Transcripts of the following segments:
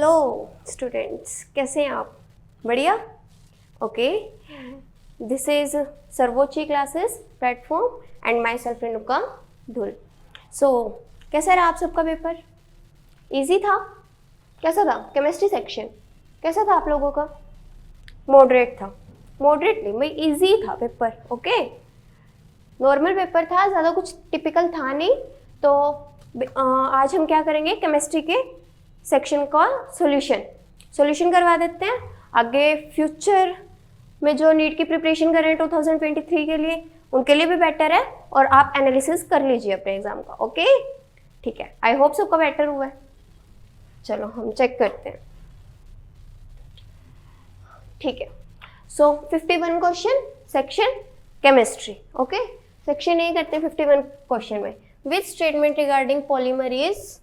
Hello students, कैसे हैं आप? बढ़िया। Okay, this is Sarvochchi classes platform and myself Renuka Dhul. So कैसा रहा आप सबका पेपर? इजी था? कैसा था केमिस्ट्री सेक्शन? कैसा था आप लोगों का? मॉडरेट था? मॉडरेट नहीं भाई, इजी था पेपर। ओके, नॉर्मल पेपर था, ज़्यादा कुछ टिपिकल था नहीं। तो आज हम क्या करेंगे, केमिस्ट्री के सेक्शन का सॉल्यूशन करवा देते हैं। आगे फ्यूचर में जो नीट की प्रिपरेशन कर रहे हैं 2023 के लिए, उनके लिए भी बेटर है, और आप एनालिसिस कर लीजिए अपने एग्जाम का। ओके ठीक है, आई होप सबका बेटर हुआ है। चलो हम चेक करते हैं। ठीक है, सो 51 question section chemistry. Okay, section A करते हैं 51 क्वेश्चन में। Which statement regarding polymer is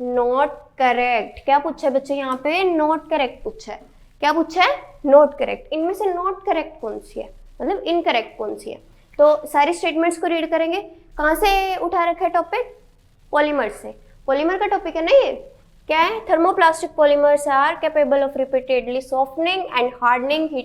not correct? क्या पूछा है बच्चे यहाँ पे? नॉट करेक्ट पूछा है। क्या पूछा है? Not correct. इनमें से नॉट करेक्ट कौन सी है, मतलब इनकरेक्ट कौन सी है? तो सारी स्टेटमेंट्स को रीड करेंगे। कहाँ से उठा रखा है टॉपिक? पॉलीमर से। पॉलीमर का टॉपिक है ना ये। क्या है? Thermoplastic polymers are capable of repeatedly softening and hardening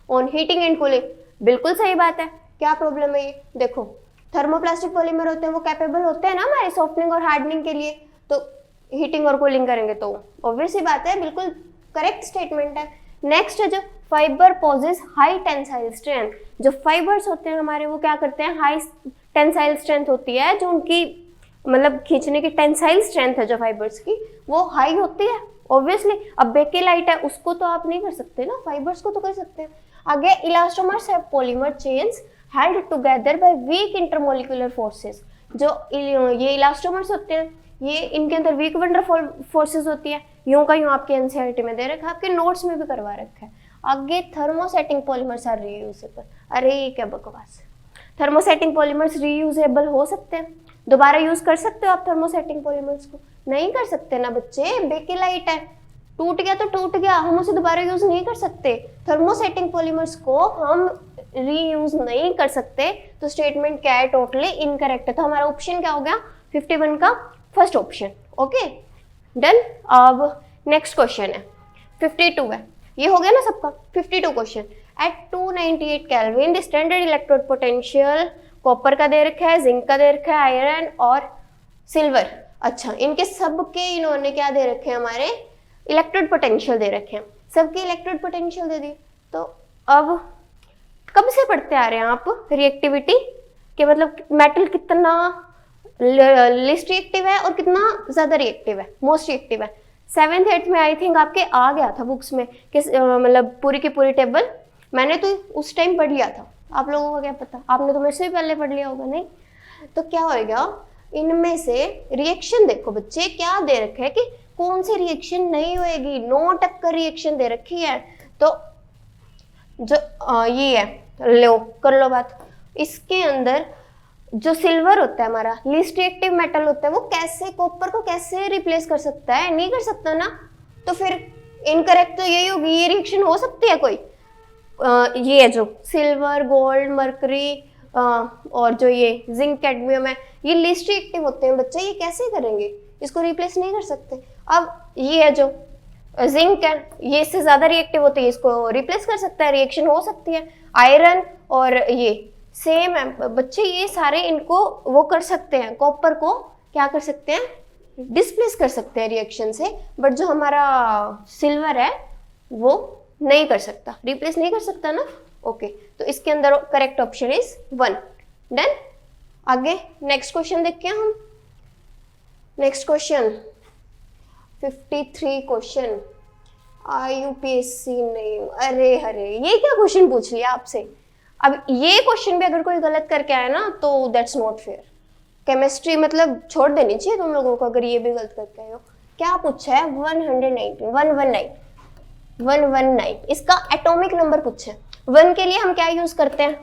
on heating and cooling. बिल्कुल सही बात है। क्या प्रॉब्लम है ये? देखो, थर्मोप्लास्टिक पॉलीमर होते हैं, वो कैपेबल होते हैं ना हमारे सॉफ्टनिंग और हार्डनिंग के लिए, तो हीटिंग और कूलिंग करेंगे तो ऑब्वियस ही बात है, बिल्कुल करेक्ट स्टेटमेंट है। नेक्स्ट है जो fibre possesses high tensile strength. जो फाइबर्स होते हैं हमारे, वो क्या करते हैं? हाई टेंसाइल स्ट्रेंथ होती है, जो उनकी मतलब खींचने की टेंसाइल स्ट्रेंथ है जो फाइबर्स की, वो हाई होती है ऑब्वियसली। अब बेकेलाइट है, उसको तो आप नहीं कर सकते ना, फाइबर्स को तो कर सकते हैं। आगे elastomers have polymer chains held together by weak intermolecular forces. जो ये इलास्टोमर्स होते हैं, ये इनके अंदर वीक वंडरफुल फोर्सेस होती है। यूं का यूं आपके एनसीईआरटी में दे रखा है, आपके नोट्स में भी करवा रखा है। आगे थर्मोसेटिंग पॉलीमर्स आर रीयूजेबल। अरे ये क्या बकवास है? थर्मोसेटिंग पॉलीमर्स रीयूजेबल हो सकते हैं, दोबारा यूज कर सकते हो आप थर्मोसेटिंग पॉलीमर्स को? नहीं कर सकते ना बच्चे, बेकेलाइट है, टूट गया तो टूट गया, हम उसे दोबारा यूज नहीं कर सकते। थर्मोसेटिंग पॉलीमर्स को हम रीयूज नहीं कर सकते, तो स्टेटमेंट क्या है? टोटली इनकरेक्ट है। तो हमारा ऑप्शन क्या हो गया? 51 का फर्स्ट ऑप्शन। Okay done. अब नेक्स्ट क्वेश्चन है 52 है, ये हो गया ना सबका। 52 question. At 298 kelvin the standard electrode potential, copper का दे रखा है, जिंक का दे रखा है, आयरन और सिल्वर। अच्छा, इनके सबके इन्होंने क्या दे रखे हैं? हमारे इलेक्ट्रोड पोटेंशियल दे रखे हैं। सबके इलेक्ट्रोड पोटेंशियल दे दी। तो अब कब से पढ़ते आ रहे हैं आप रिएक्टिविटी के, मतलब मेटल कितना लिस्ट रिएक्टिव है और कितना ज्यादा रिएक्टिव है, मोस्ट रिएक्टिव है। 7th 8th में आई थिंक आपके आ गया था बुक्स में कि मतलब पूरी की पूरी टेबल मैंने तो उस टाइम पढ़ लिया था। आप लोगों को क्या पता, आपने तो मेरे से भी पहले पढ़ लिया होगा। नहीं तो क्या होएगा, इनमें से रिएक्शन देखो बच्चे क्या दे रखे है कि कौन सी रिएक्शन नहीं होएगी। 9 टक्कर रिएक्शन दे रखी है। तो जो ये है, लो कर लो बात। इसके अंदर जो सिल्वर होता है हमारा लीस्ट रिएक्टिव मेटल होता है, वो कैसे कॉपर को कैसे रिप्लेस कर सकता है? नहीं कर सकता ना। तो फिर इनकरेक्ट तो यही होगी। ये रिएक्शन हो सकती है कोई? ये जो सिल्वर, गोल्ड, मरकरी और जो ये जिंक, कैडमियम है, ये लीस्ट रिएक्टिव होते हैं बच्चे। ये कैसे करेंगे? इसको रिप्लेस नहीं कर सकते। अब ये है जो जिंक है, ये इससे ज्यादा रिएक्टिव होती है, इसको रिप्लेस कर सकता है, रिएक्शन हो सकती है। आयरन और ये सेम है बच्चे, ये सारे इनको वो कर सकते हैं, कॉपर को क्या कर सकते हैं? डिस्प्लेस कर सकते हैं रिएक्शन से। बट जो हमारा सिल्वर है वो नहीं कर सकता, रिप्लेस नहीं कर सकता ना। ओके, तो इसके अंदर करेक्ट ऑप्शन इज 1। डन। आगे नेक्स्ट क्वेश्चन देखते हैं हम। Next question 53 question. यूपीएससी नहीं, अरे हरे ये क्या क्वेश्चन पूछ लिया आपसे? अब ये क्वेश्चन भी अगर कोई गलत करके आया ना तो दैट्स नॉट फेयर। केमिस्ट्री मतलब छोड़ देनी चाहिए तुम लोगों को अगर ये भी गलत करके आए हो। क्या पूछा है? 119 इसका एटॉमिक नंबर पूछा है। 1 के लिए हम क्या यूज करते हैं?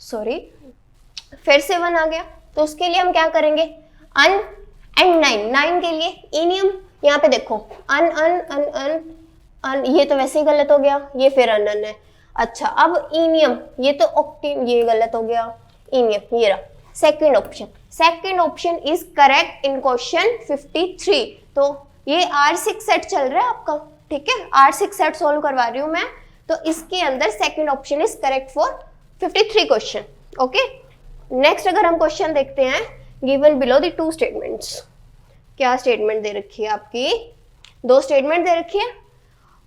सॉरी, फिर से 1 आ गया तो उसके लिए हम क्या करेंगे? अन एंड 9 के लिए इनियम। यहाँ पे देखो अन अन अन अन अन, ये तो वैसे ही गलत हो गया, ये फिर अन अन है। अच्छा, अब इनियम, ये तो ऑक्टेन, ये गलत हो गया। इनियम ये रहा second option. Second option is correct in question 53। तो ये R6 सेट चल रहा है आपका, ठीक है, R6 सेट सोल्व करवा रही हूँ मैं, तो इसके अंदर second option is correct for 53 question. Okay, next अगर हम क्वेश्चन देखते हैं, given below the two statements. क्या स्टेटमेंट दे रखी है आपकी, दो स्टेटमेंट दे रखी है,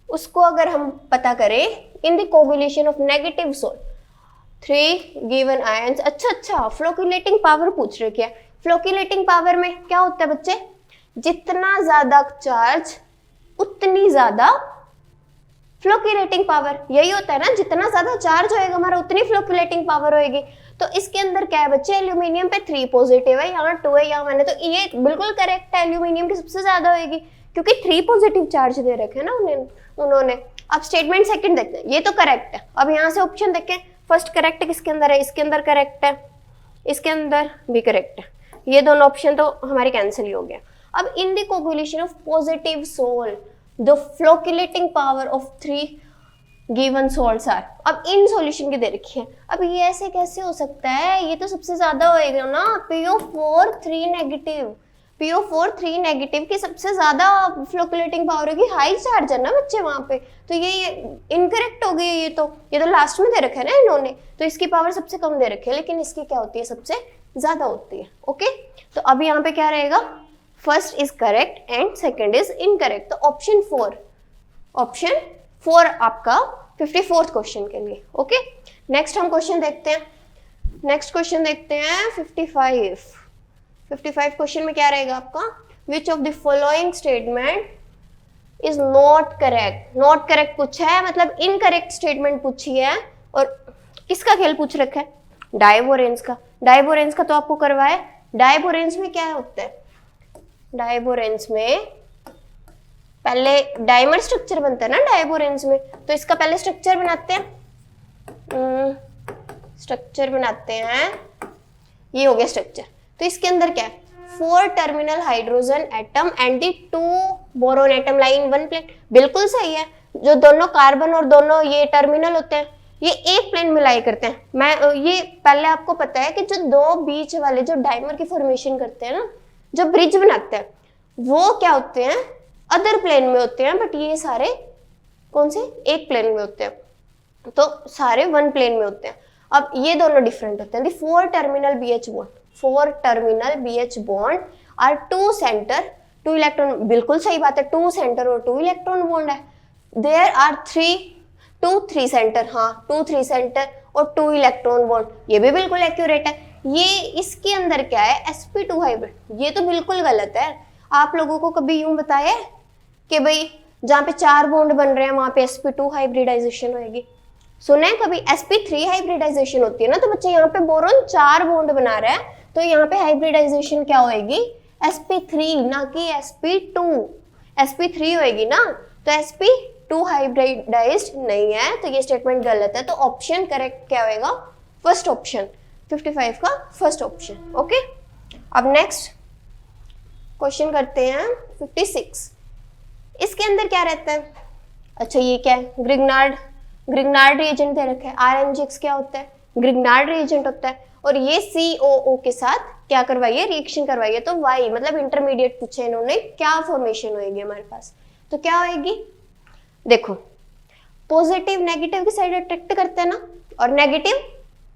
उसको अगर हम पता करें, in the coagulation of negative sol 3 given ions. अच्छा, फ्लोक्यूलेटिंग पावर पूछ रही है। फ्लोक्यूलेटिंग पावर में क्या होता है बच्चे, जितना ज्यादा चार्ज उतनी ज्यादा फ्लोक्यूलेटिंग पावर, यही होता है ना, जितना ज्यादा चार्ज होएगा हमारा उतनी फ्लोक्यूलेटिंग पावर होएगी। तो इसके अंदर क्या है बच्चे, एल्यूमिनियम पे 3 पॉजिटिव है, यहाँ 2 है, यहाँ मैंने, तो ये बिल्कुल करेक्ट है, एल्यूमिनियम की सबसे ज्यादा होएगी क्योंकि 3 पॉजिटिव चार्ज दे रखे हैं ना उन्होंने। अब स्टेटमेंट सेकंड देखते हैं, ये तो करेक्ट है। अब यहाँ से ऑप्शन देखें, फर्स्ट करेक्ट किसके अंदर है, इसके अंदर करेक्ट है, इसके अंदर भी करेक्ट है, ये दोनों ऑप्शन तो हमारी कैंसिल ही हो गया। अब in the coagulation of positive sol the flocculating power of 3 given sols are. अब इन सॉल्यूशन की दे रखी है, अब ये ऐसे कैसे हो सकता है, ये तो सबसे ज्यादा होएगा ना, PO4 3 नेगेटिव, PO4 3 नेगेटिव की सबसे ज्यादा फ्लोक्यूलेटिंग पावर होगी, हाई चार्ज है ना बच्चे वहां पे, तो ये इनकरेक्ट हो गई। ये तो लास्ट में दे रखे है ना इन्होंने, तो इसकी पावर सबसे कम दे रखी है, लेकिन इसकी क्या होती है, सबसे ज्यादा होती है। ओके, तो अब यहाँ पे क्या रहेगा, first is correct and second is incorrect, तो ऑप्शन 4 आपका 54th क्वेश्चन के लिए। ओके, नेक्स्ट हम क्वेश्चन देखते हैं, नेक्स्ट क्वेश्चन देखते हैं 55 क्वेश्चन में क्या रहेगा आपका, विच of the following statement is not correct. Not correct पूछा है, मतलब इनकरेक्ट स्टेटमेंट पूछी है, और किसका खेल पूछ रखा है, डायबोरेंस का। डायबोरेंस का तो आपको करवाए, डायबोरेंस में क्या होता है, डायबोरेंस में पहले डायमर स्ट्रक्चर बनता है ना डायबोरेंस में, तो इसका पहले स्ट्रक्चर बनाते हैं, ये हो गया स्ट्रक्चर। तो इसके अंदर क्या है, 4 terminal hydrogen atom and the 2 boron atom lie in 1 plane, बिल्कुल सही है। जो दोनों कार्बन और दोनों ये टर्मिनल होते हैं, ये एक प्लेन में लाई करते हैं। मैं ये पहले आपको पता है कि जो दो बीच वाले जो डायमर की फॉर्मेशन करते हैं ना, जो ब्रिज बनाते हैं, वो क्या होते हैं, अदर प्लेन में होते हैं, बट ये सारे कौन से, एक प्लेन में होते हैं, तो सारे 1 प्लेन में होते हैं। अब ये दोनों डिफरेंट होते हैं। 4 terminal BH bond are 2 centre 2 electron, बिल्कुल सही बात है, 2 सेंटर और 2 इलेक्ट्रॉन बॉन्ड है। देयर आर 3 सेंटर, हाँ 2-3 सेंटर और 2 इलेक्ट्रॉन बॉन्ड, ये भी बिल्कुल एक्यूरेट है। ये इसके अंदर क्या है, sp2 हाइब्रिड, ये तो बिल्कुल गलत है। आप लोगों को कभी यूं बताया है कि भाई जहाँ पे 4 बॉन्ड बन रहे हैं वहां पे sp2 हाइब्रिडाइजेशन होगी, सुना है कभी, sp3 हाइब्रिडाइजेशन होती है ना। तो बच्चे यहाँ पे बोरोन 4 बॉन्ड बना रहा है, तो यहाँ पे हाइब्रिडाइजेशन क्या होएगी, sp3 ना कि sp3 होएगी ना, तो sp2 हाइब्रिडाइज्ड नहीं है, तो ये स्टेटमेंट गलत है। तो ऑप्शन करेक्ट क्या होएगा, फर्स्ट ऑप्शन, 55 का फर्स्ट ऑप्शन। ओके, अब नेक्स्ट क्वेश्चन करते हैं 56। इसके अंदर क्या रहता है, अच्छा ये क्या है, ग्रिग्नार्ड रिएजेंट दे रखा है। RMGX क्या होता है, ग्रिग्नार्ड रिएजेंट होता है, और ये COO के साथ क्या करवाइए, रिएक्शन करवाइए। तो Y मतलब इंटरमीडिएट पूछे इन्होंने, क्या फॉर्मेशन होएगी हमारे पास, तो क्या होएगी, देखो पॉजिटिव नेगेटिव की साइड अट्रैक्ट करते हैं ना, और नेगेटिव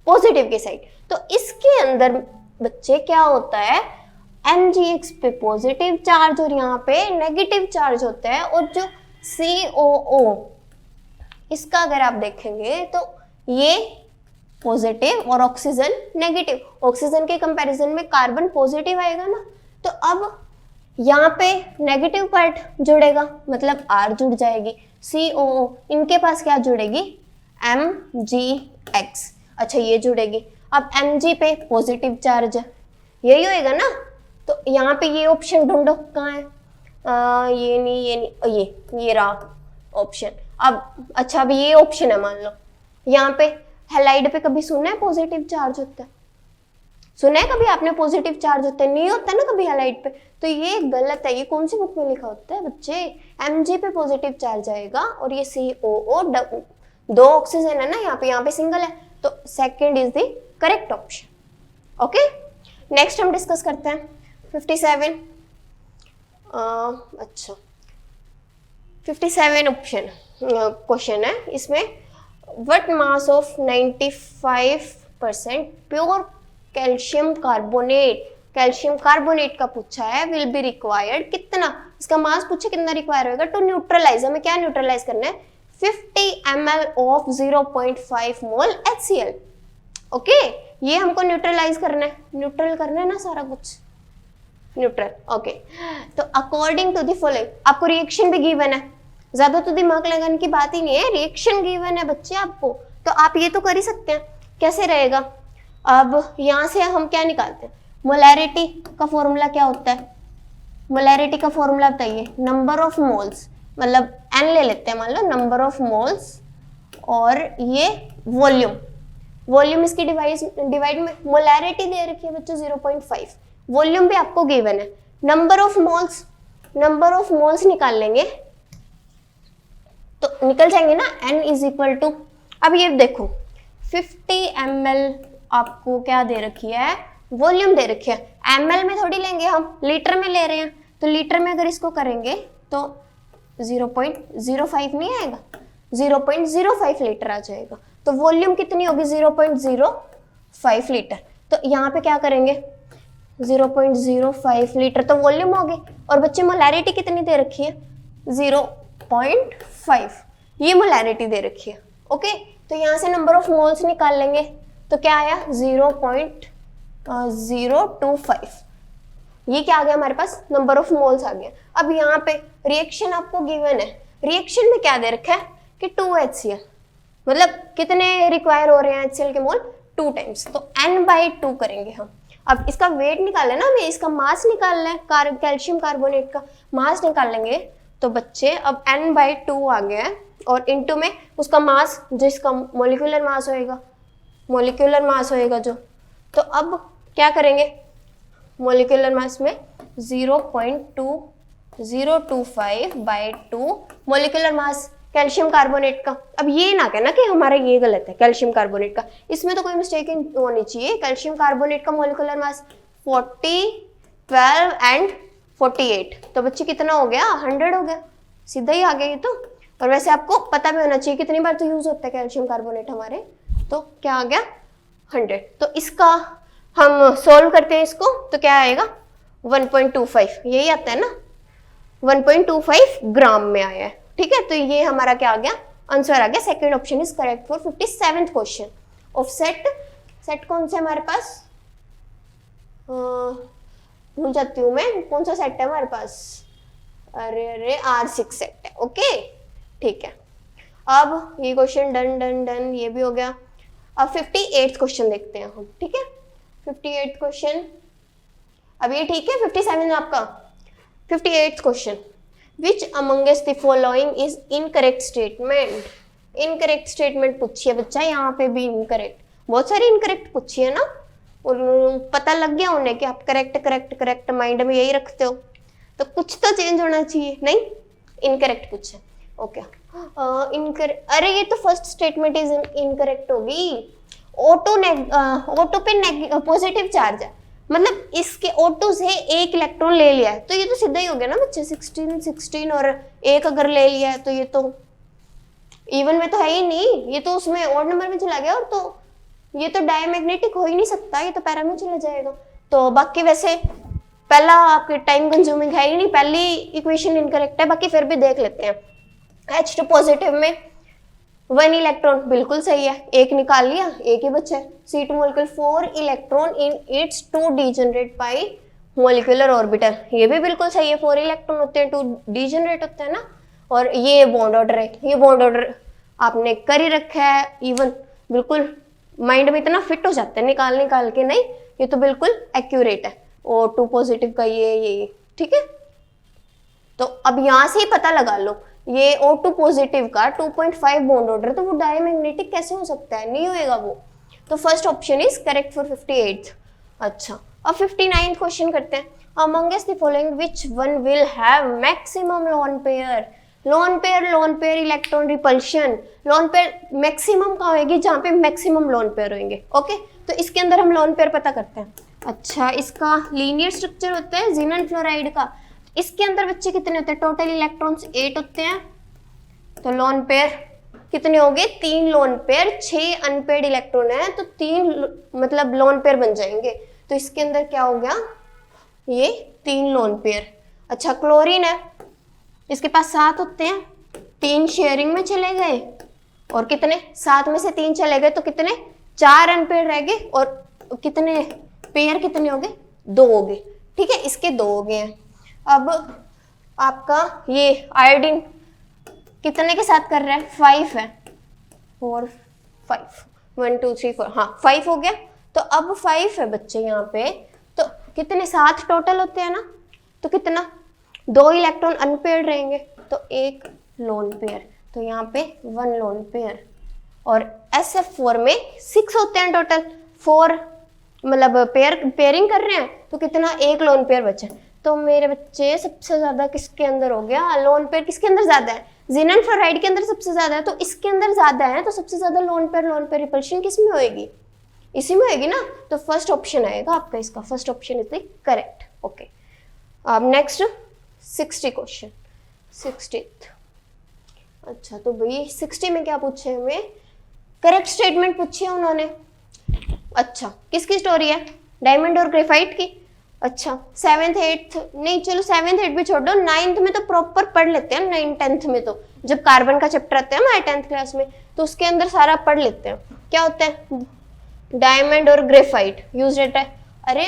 पॉजिटिव की साइड। तो इसके अंदर बच्चे क्या होता है, MgX पे पॉजिटिव चार्ज और यहाँ पे नेगेटिव चार्ज होता है, और जो COO इसका अगर आप देखेंगे तो ये पॉजिटिव और ऑक्सीजन नेगेटिव, ऑक्सीजन के कंपैरिजन में कार्बन पॉजिटिव आएगा ना, तो अब यहाँ पे नेगेटिव पार्ट जुड़ेगा, मतलब R जुड़ जाएगी, COO इनके पास क्या जुड़ेगी, MgX, अच्छा ये जुड़ेगी। अब Mg पे पॉजिटिव चार्ज है, यही होएगा ना, तो यहाँ पे ये ऑप्शन ढूंढो कहाँ है, ये नहीं, ये रहा ऑप्शन। अब अच्छा अब ये ऑप्शन है, मान लो यहाँ पे हैलाइड पे कभी सुना है पॉजिटिव चार्ज होता है, सुना है कभी आपने पॉजिटिव चार्ज होता है, नहीं होता ना कभी हैलाइड पे, तो ये गलत है। ये कौन सी बुक में लिखा होता है बच्चे, Mg पे पॉजिटिव चार्ज आएगा, और ये COO 2 ऑक्सीजन है ना यहाँ पे सिंगल है, तो second is the correct option. Okay, next हम डिस्कस करते हैं 57। अच्छा 57 ऑप्शन क्वेश्चन है इसमें। What mass of 95% pure calcium carbonate का पूछा है, विल बी रिक्वायर्ड कितना, इसका मास पूछे कितना रिक्वायर होगा टू न्यूट्रलाइज, हमें क्या न्यूट्रलाइज करना है 50 ml of 0.5 mole HCl। Okay ये हमको न्यूट्रलाइज करना है, न्यूट्रल करना है ना सारा कुछ, न्यूट्रल। ओके तो अकॉर्डिंग टू द फॉलोइंग, आपको रिएक्शन भी गिवन है, ज्यादा तो दिमाग लगाने की बात ही नहीं है, रिएक्शन गिवन है बच्चे आपको, तो आप ये तो कर ही सकते हैं। कैसे रहेगा, अब यहाँ से हम क्या निकालते हैं, मोलैरिटी का फॉर्मूला क्या होता है, मोलैरिटी का फॉर्मूला बताइए, नंबर ऑफ मोल्स, मतलब n ले लेते हैं मान लो, नंबर ऑफ मोल्स और ये वॉल्यूम, वॉल्यूम इसकी डिवाइड में, मोलैरिटी दे रखी है बच्चों 0.5, वॉल्यूम भी आपको गिवन है, नंबर ऑफ मोल्स निकाल लेंगे तो निकल जाएंगे ना, n इज इक्वल टू, अब ये देखो 50 ml आपको क्या दे रखी है, वॉल्यूम दे रखी है, ml में थोड़ी लेंगे हम, लीटर में ले रहे हैं, तो लीटर में अगर इसको करेंगे तो 0.05 नहीं आएगा, 0.05 लीटर आ जाएगा, तो वॉल्यूम कितनी होगी 0.05 लीटर, तो यहाँ पे क्या करेंगे 0.05 लीटर तो वॉल्यूम होगी, और बच्चे मोलैरिटी कितनी दे रखी है 0.5, ये मोलैरिटी दे रखी है। ओके तो यहाँ से नंबर ऑफ मोल्स निकाल लेंगे तो क्या आया 0.025, ये क्या आ गया हमारे पास, नंबर ऑफ मोल्स आ गया। अब यहाँ पे रिएक्शन आपको गिवन है, रिएक्शन में क्या दे रखा है कि 2HCl, मतलब कितने रिक्वायर हो रहे हैं HCl के मोल 2 टाइम्स, तो n/2 करेंगे हम। अब इसका वेट निकालना है ना हमें, इसका मास निकालना है, कैल्शियम कार्बोनेट का मास निकाल लेंगे, तो बच्चे अब n/2 आ गया है, और इनटू में उसका मास जो इसका मोलिकुलर मास होएगा जो, तो अब क्या करेंगे, मोलिकुलर मास में 0.2025/2 मोलिकुलर मास कैल्शियम कार्बोनेट का। अब ये ना कहना कि हमारा ये गलत है कैल्शियम कार्बोनेट का, इसमें तो कोई मिस्टेक होनी चाहिए। कैल्शियम कार्बोनेट का मोलिकुलर मास 40, 12 एंड 48, तो बच्चे कितना हो गया 100 हो गया, सीधा ही आ गया ये तो। और वैसे आपको पता भी होना चाहिए कितनी बार तो यूज होता है कैल्शियम कार्बोनेट हमारे, तो क्या आ गया 100। तो इसका हम सोल्व करते हैं इसको, तो क्या आएगा 1.25, यही आता है ना, 1.25 ग्राम में आया है। ठीक है, तो ये हमारा क्या आ गया, आंसर आ गया। Second option is correct for 57th question of set कौन से हमारे पास, भूल जाती हूँ मैं, कौन सा सेट है हमारे पास, अरे R6 सेट है। ओके ठीक है, अब ये क्वेश्चन डन, ये भी हो गया। अब 58th क्वेश्चन देखते हैं हम। ठीक है 58th क्वेश्चन, अब ये ठीक है 57 आपका। 58th question, which amongst the following is incorrect statement. Incorrect statement पूछी है बच्चा, यहाँ पे भी इनकरेक्ट, बहुत सारी इनकरेक्ट पूछी है ना, और पता लग गया उन्हें कि आप करेक्ट माइंड में यही रखते हो, तो कुछ तो चेंज होना चाहिए, नहीं इनकरेक्ट पूछे। ओके अरे ये तो फर्स्ट स्टेटमेंट इज इनकरेक्ट होगी, O2 पे पॉजिटिव चार्ज है, मतलब इसके O2 से एक इलेक्ट्रॉन ले लिया है, तो ये तो सीधा ही हो गया ना बच्चे, 16 और एक अगर ले लिया है तो ये तो इवन में तो है ही नहीं, ये तो उसमें ऑड नंबर में चला गया, और तो ये तो डायमैग्नेटिक हो ही नहीं सकता, ये तो पैरा में चला जाएगा। तो बाकी वैसे पहला आपके टाइम कंज्यूमिंग है ही नहीं, पहली इक्वेशन इनकरेक्ट है, बाकी फिर भी देख लेते हैं। H2 पॉजिटिव में 1 इलेक्ट्रॉन बिल्कुल सही है, एक निकाल लिया, एक ही बचा है। C2 molecule 4 electron in its 2 degenerate bye molecular orbital, ये भी बिल्कुल सही है, 4 इलेक्ट्रॉन होते हैं 2 डीजनरेट होते हैं ना। और ये बॉन्ड ऑर्डर है, ये बॉन्ड ऑर्डर आपने कर ही रखा है, इवन बिल्कुल माइंड में इतना फिट हो जाता है निकाल के, नहीं ये तो बिल्कुल एक्यूरेट है। O2 पॉजिटिव का ये ठीक है, तो अब यहाँ से ही पता लगा लो, ये O2 पॉजिटिव का 2.5 बॉन्ड ऑर्डर, तो वो डायमैग्नेटिक कैसे हो सकता है, नहीं होएगा वो। तो first option is correct for 58th। अच्छा अब 59th क्वेश्चन करते हैं। Amongst the following which one will have maximum lone pair electron repulsion. Lone pair maximum कहाँ होगी, जहाँ पे मैक्सिमम लोन पेयर होंगे। ओके तो इसके अंदर हम लोन पेयर पता करते हैं। अच्छा इसका लीनियर स्ट्रक्चर होता है जिनन फ्लोराइड का, इसके अंदर बच्चे कितने होते हैं, टोटल इलेक्ट्रॉन्स 8 होते हैं, तो लोन पेयर कितने हो गए, 3 लोन पेयर, 6 अनपेड इलेक्ट्रॉन है तो 3 मतलब लोन पेयर बन जाएंगे। तो इसके अंदर क्या हो गया, ये 3 लोन पेयर। अच्छा क्लोरीन है, इसके पास 7 होते हैं, 3 शेयरिंग में चले गए और कितने, 7 में से 3 चले गए तो कितने, 4 अनपेड रह गए और कितने पेयर कितने हो गए, 2 हो गए। ठीक है, इसके 2 हो गए हैं। अब आपका ये आयोडीन कितने के साथ कर रहा है, 5 है, 4 5 1 2 3 4, हाँ 5 हो गया। तो अब 5 है बच्चे यहाँ पे, तो कितने 7 टोटल होते हैं ना, तो कितना 2 इलेक्ट्रॉन अनपेयर्ड रहेंगे तो 1 लोन पेयर, तो यहाँ पे 1 लोन पेयर। और SF4 में 6 होते हैं टोटल, 4 मतलब पेयरिंग कर रहे हैं तो कितना, 1 लोन पेयर बचे। तो मेरे बच्चे सबसे ज्यादा किसके अंदर हो गया, लोन पेयर किसके अंदर ज्यादा है, जिनन फ्लोराइड के अंदर सबसे ज्यादा है, तो इसके अंदर ज्यादा है, तो सबसे ज्यादा लोन पेयर रिपल्शन किस में होएगी, इसी में होएगी ना। तो फर्स्ट ऑप्शन आएगा आपका इसका, first option is the correct. Okay, अब नेक्स्ट 60 क्वेश्चन, 60th। अच्छा तो भाई 60 में क्या पूछे हमें, करेक्ट स्टेटमेंट पूछी है उन्होंने। अच्छा किसकी स्टोरी है, डायमंड और ग्रेफाइट की। अच्छा 7th 8th नहीं, चलो 7th 8th भी छोड़ दो, 9th में तो प्रॉपर पढ़ लेते हैं, 9th 10th में तो जब कार्बन का चैप्टर आता है हमारे 10th क्लास में तो उसके अंदर सारा पढ़ लेते हैं। क्या होता है, डायमंड और ग्रेफाइट यूज रहता है। अरे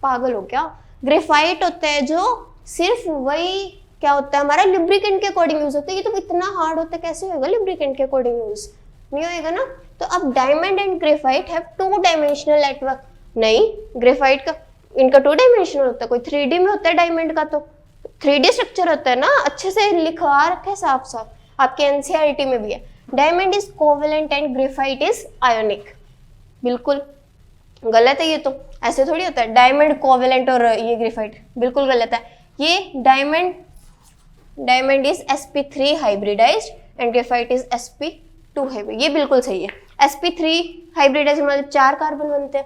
पागल हो क्या, ग्रेफाइट होता है जो सिर्फ वही क्या होता है हमारा लुब्रिकेंट के अकॉर्डिंग यूज होता है। ये तो इतना हार्ड होता है, कैसे होगा लुब्रिकेंट के अकॉर्डिंग यूज, नहीं होएगा ना। तो अब diamond and graphite have 2 dimensional network, नहीं ग्रेफाइट का इनका 2 डायमेंशनल होता है, कोई 3D में होता है डायमंड का, तो 3D स्ट्रक्चर होता है ना, अच्छे से लिखवा रखा है साफ साफ, आपके NCERT में भी है। Diamond is covalent and graphite is ionic, बिल्कुल गलत है ये तो, ऐसे थोड़ी होता है डायमंड कोवेलेंट और ये ग्रेफाइट, बिल्कुल गलत है। ये diamond is sp3 hybridised and graphite is sp2 hybrid, ये बिल्कुल सही है। sp3 हाइब्रिडाइज्ड मतलब 4 कार्बन बनते हैं,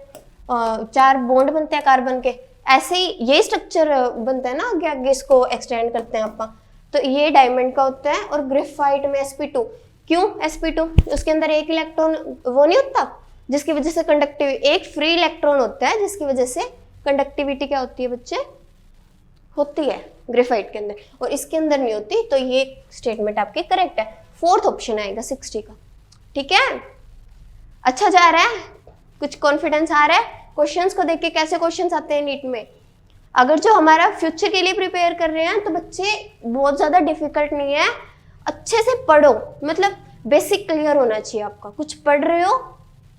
4 बॉन्ड बनते हैं कार्बन के, ऐसे ही ये स्ट्रक्चर बनता है ना, आगे आगे इसको एक्सटेंड करते हैं अपन, तो ये डायमंड का होता है। और ग्रेफाइट में sp2, क्यों sp2, उसके अंदर 1 इलेक्ट्रॉन वो नहीं होता जिसकी वजह से कंडक्टिविटी, एक फ्री इलेक्ट्रॉन होता है जिसकी वजह से कंडक्टिविटी क्या होती है बच्चे, होती है ग्रेफाइट के अंदर, और इसके अंदर नहीं होती। तो ये स्टेटमेंट आपकी करेक्ट है, 4th ऑप्शन आएगा 60 का। ठीक है, अच्छा जा रहा है, कुछ कॉन्फिडेंस आ रहा है। क्वेश्चंस को देख के कैसे क्वेश्चंस आते हैं नीट में, अगर जो हमारा फ्यूचर के लिए प्रिपेयर कर रहे हैं तो बच्चे बहुत ज्यादा डिफिकल्ट नहीं है, अच्छे से पढ़ो, मतलब बेसिक क्लियर होना चाहिए आपका, कुछ पढ़ रहे हो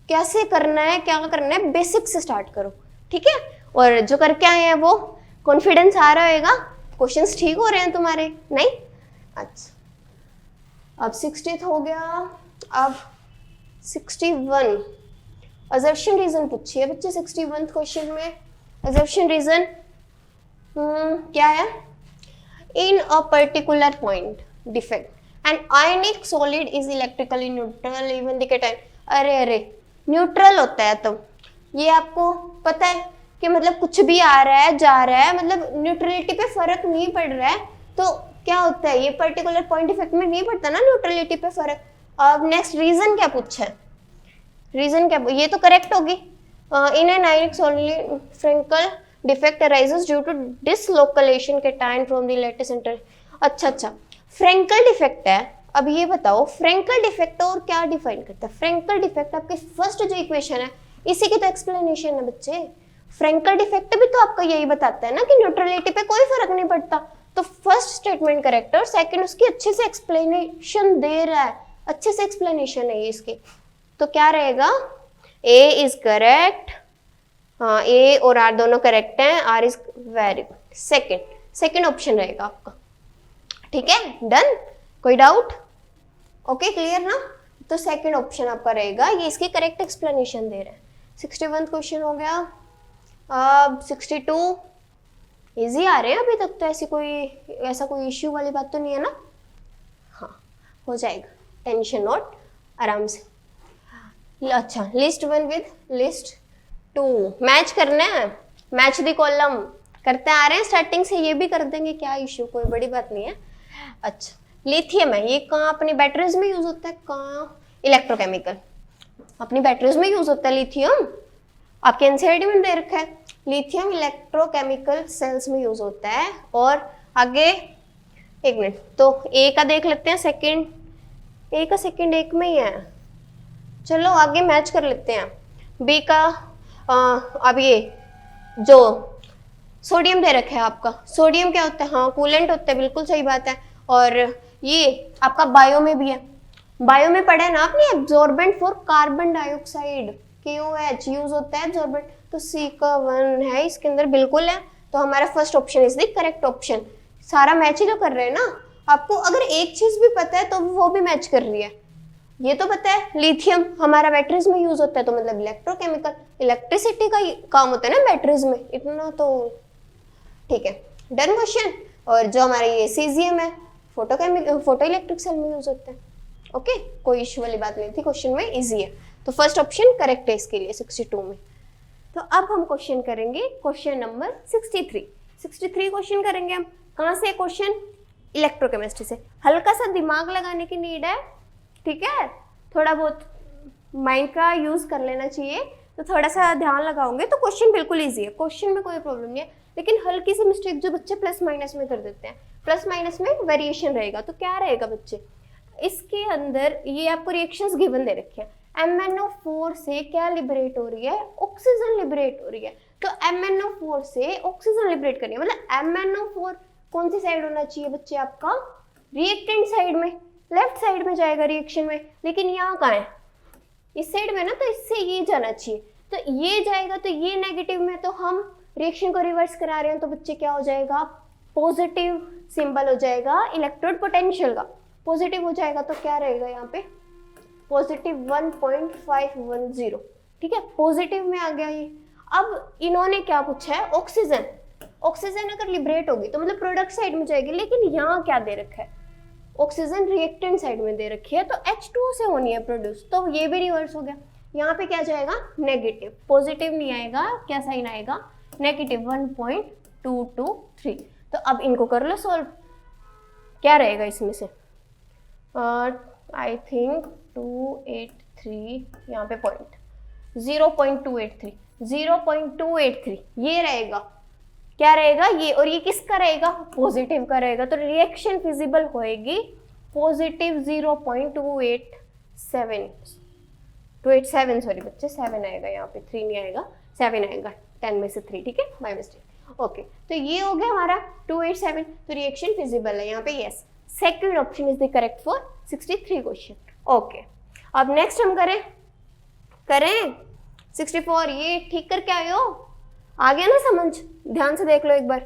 कैसे करना है क्या करना है, बेसिक से स्टार्ट करो। ठीक है, और जो करके आए हैं वो कॉन्फिडेंस आ रहा होगा, क्वेश्चंस ठीक हो रहे हैं तुम्हारे, नहीं। अच्छा अब 60th हो गया, अब 61 असर्प्शन रीजन पूछिए बच्चे 61th क्वेश्चन में। असर्प्शन रीजन क्या है, in a particular point defect and ionic solid is electrically neutral even the cation. अरे न्यूट्रल होता है, तो ये आपको पता है कि मतलब कुछ भी आ रहा है जा रहा है, मतलब न्यूट्रलिटी पे फर्क नहीं पड़ रहा है, तो क्या होता है ये पर्टिकुलर पॉइंट डिफेक्ट में नहीं पड़ता ना न्यूट्रलिटी पे फर्क। अब नेक्स्ट रीजन क्या पूछा है, रीजन क्या, ये तो करेक्ट होगी। In an ionic solid Frenkel defect arises due to dislocation cation from the lattice centre. अच्छा फ्रेंकल डिफेक्ट है, अब ये बताओ फ्रेंकल डिफेक्ट और क्या डिफाइन करता है। फ्रेंकल डिफेक्ट आपके फर्स्ट जो इक्वेशन है इसी की तो एक्सप्लेनेशन है बच्चे। फ्रेंकल डिफेक्ट भी तो आपका यही बताता है ना कि न्यूट्रलिटी पे कोई फर्क नहीं पड़ता, तो फर्स्ट स्टेटमेंट करेक्ट है और सेकंड उसकी अच्छे से एक्सप्लेनेशन दे रहा है, अच्छे से एक्सप्लेनेशन है ये इसकी, तो क्या रहेगा, ए इज करेक्ट, हाँ ए और आर दोनों करेक्ट हैं, R is very good, second option रहेगा आपका। ठीक है, डन, कोई डाउट, ओके क्लियर ना, तो सेकंड ऑप्शन आपका रहेगा, ये इसकी करेक्ट एक्सप्लेनेशन दे रहे हैं। 61 क्वेश्चन हो गया, अब 62 इजी आ रहे हैं अभी तक तो, ऐसा कोई इश्यू वाली बात तो नहीं है ना, हाँ हो जाएगा, टेंशन नॉट, आराम से। अच्छा लिस्ट 1 विद लिस्ट 2 मैच करना है, मैच द कॉलम करते आ रहे हैं स्टार्टिंग से, ये भी कर देंगे, क्या इश्यू, कोई बड़ी बात नहीं है। अच्छा, लिथियम है, ये कहाँ अपनी बैटरीज में यूज होता है, कहाँ, इलेक्ट्रोकेमिकल, अपनी बैटरीज में यूज होता है लिथियम, आपके एनसीईआरटी में दे रखा है, लिथियम इलेक्ट्रोकेमिकल सेल्स में यूज होता है। और आगे एक मिनट, तो ए का देख लेते हैं, सेकंड, ए का सेकंड एक में ही है, चलो आगे मैच कर लेते हैं। बी का अब ये जो सोडियम दे रखा है आपका, सोडियम क्या होता है, हाँ कूलेंट होता है, बिल्कुल सही बात है। और ये आपका बायो में भी है, बायो में पढ़ा है ना आपने, absorbent for carbon dioxide, KOH use होता है एब्जॉर्बेंट, तो सी का 1 है इसके अंदर, बिल्कुल है। तो हमारा first option is the correct option. सारा मैच ही तो कर रहे हैं ना, आपको अगर एक चीज भी पता है तो वो भी मैच कर रही है। ये तो पता है लिथियम हमारा बैटरीज में यूज होता है, तो मतलब इलेक्ट्रोकेमिकल, इलेक्ट्रिसिटी का काम होता है ना बैटरीज में, इतना तो ठीक है, डन क्वेश्चन। और जो हमारा ये सीजियम है, फोटो इलेक्ट्रिक सेल में यूज होता है। ओके, कोई इश्यू वाली बात नहीं थी, क्वेश्चन में इजी है, तो फर्स्ट ऑप्शन करेक्ट है इसके लिए 62 में। तो अब हम क्वेश्चन करेंगे क्वेश्चन नंबर 63 क्वेश्चन करेंगे हम। कहाँ से क्वेश्चन, इलेक्ट्रोकेमिस्ट्री से। हल्का सा दिमाग लगाने की नीड है, ठीक है, थोड़ा बहुत माइंड का यूज कर लेना चाहिए, तो थोड़ा सा ध्यान लगाओगे तो क्वेश्चन बिल्कुल इजी है, क्वेश्चन में कोई प्रॉब्लम नहीं है। लेकिन हल्की सी मिस्टेक जो बच्चे प्लस माइनस में कर देते हैं, प्लस माइनस में वेरिएशन रहेगा, तो क्या रहेगा बच्चे, इसके अंदर ये आपको रिएक्शंस गिवन दे रखे हैं, MnO4 से क्या लिबरेट हो रही है, ऑक्सीजन लिबरेट हो रही है। तो MnO4 से ऑक्सीजन लिबरेट करनी है, मतलब MnO4 कौन सी साइड होना चाहिए बच्चे आपका, रिएक्टेंट साइड में, लेफ्ट साइड में जाएगा रिएक्शन में, लेकिन यहाँ कहाँ है, इस साइड में ना, तो इससे ये जाना चाहिए, तो ये जाएगा, तो ये नेगेटिव में, तो हम रिएक्शन को रिवर्स करा रहे हैं, तो बच्चे क्या हो जाएगा, पॉजिटिव सिंबल हो जाएगा इलेक्ट्रोड पोटेंशियल का, पॉजिटिव हो जाएगा, तो क्या रहेगा यहाँ पे पॉजिटिव 1.510, ठीक है, पॉजिटिव में आ गया ये। अब इन्होंने क्या पूछा है, ऑक्सीजन, ऑक्सीजन अगर लिबरेट होगी तो मतलब प्रोडक्ट साइड में जाएगी, लेकिन यहाँ क्या दे रखा है, ऑक्सीजन रिएक्टेंट साइड में दे रखी है, तो H2O से होनी है प्रोड्यूस, तो ये भी रिवर्स हो गया, यहाँ पे क्या जाएगा नेगेटिव, पॉजिटिव नहीं आएगा, क्या साइन आएगा नेगेटिव 1.223। तो अब इनको कर लो सॉल्व, क्या रहेगा इसमें से, आई थिंक 283, यहाँ पे पॉइंट 0.283 ये रहेगा, क्या रहेगा ये, और ये किसका रहेगा, पॉजिटिव का रहेगा, तो रिएक्शन फिजिबल होएगी पॉजिटिव 0.287 सॉरी बच्चे 7 आएगा यहाँ पे, 3 नहीं आएगा, 7 आएगा, 10 में से 3, ठीक है, बाय मिस्टेक। ओके, तो ये हो गया हमारा 287, तो रिएक्शन फिजिबल है यहाँ पे, yes, second option is the correct for 63 question. Okay, अब नेक्स्ट हम करें 64, ये ठीक करके आए हो, आ गया ना समझ, ध्यान से देख लो एक बार।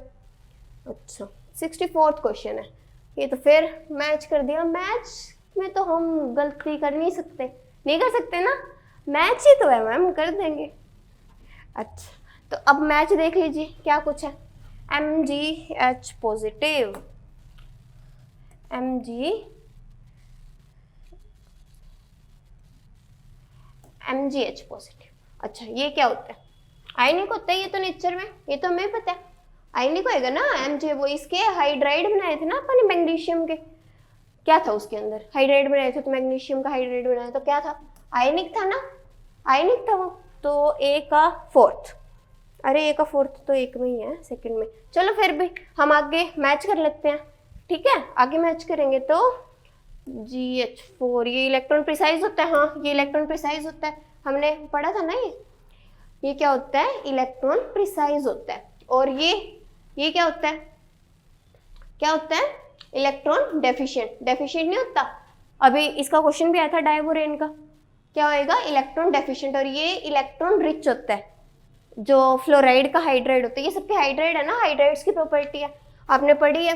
अच्छा, 64th क्वेश्चन है ये, तो फिर मैच कर दिया, मैच में तो हम गलती कर नहीं सकते ना, मैच ही तो है मैम, कर देंगे। अच्छा, तो अब मैच देख लीजिए क्या कुछ है, MgH पॉजिटिव, MgH पॉजिटिव। अच्छा, ये क्या होता है, आयनिक होता है, ये तो नेचर में, ये तो हमें पता है, आयनिक होएगा ना, Mg, वो इसके हाइड्राइड बनाए थे ना अपन मैग्नीशियम के, क्या था उसके अंदर, हाइड्राइड बनाए थे, तो मैग्नीशियम का हाइड्राइड बनाया, तो क्या था, आयनिक था ना, आयनिक था वो, तो A का 4th, अरे A का 4th तो एक में ही है, सेकंड में, चलो फिर भी हम आगे मैच कर लेते हैं, ठीक है, आगे मैच करेंगे तो GH4, ये इलेक्ट्रॉन प्रिसाइज होता है, हाँ ये इलेक्ट्रॉन प्रिसाइज होता है, हमने पढ़ा था ना, ये क्या होता है, इलेक्ट्रॉन प्रिसाइज होता है। और ये क्या होता है, इलेक्ट्रॉन डेफिशिएंट नहीं होता, अभी इसका क्वेश्चन भी आया था डायबोरेन का, क्या होएगा, इलेक्ट्रॉन डेफिशिएंट। और ये इलेक्ट्रॉन रिच होता है, जो फ्लोराइड का हाइड्राइड होता है, ये सबके हाइड्राइड है ना, हाइड्राइड्स की प्रॉपर्टी है, आपने पढ़ी है,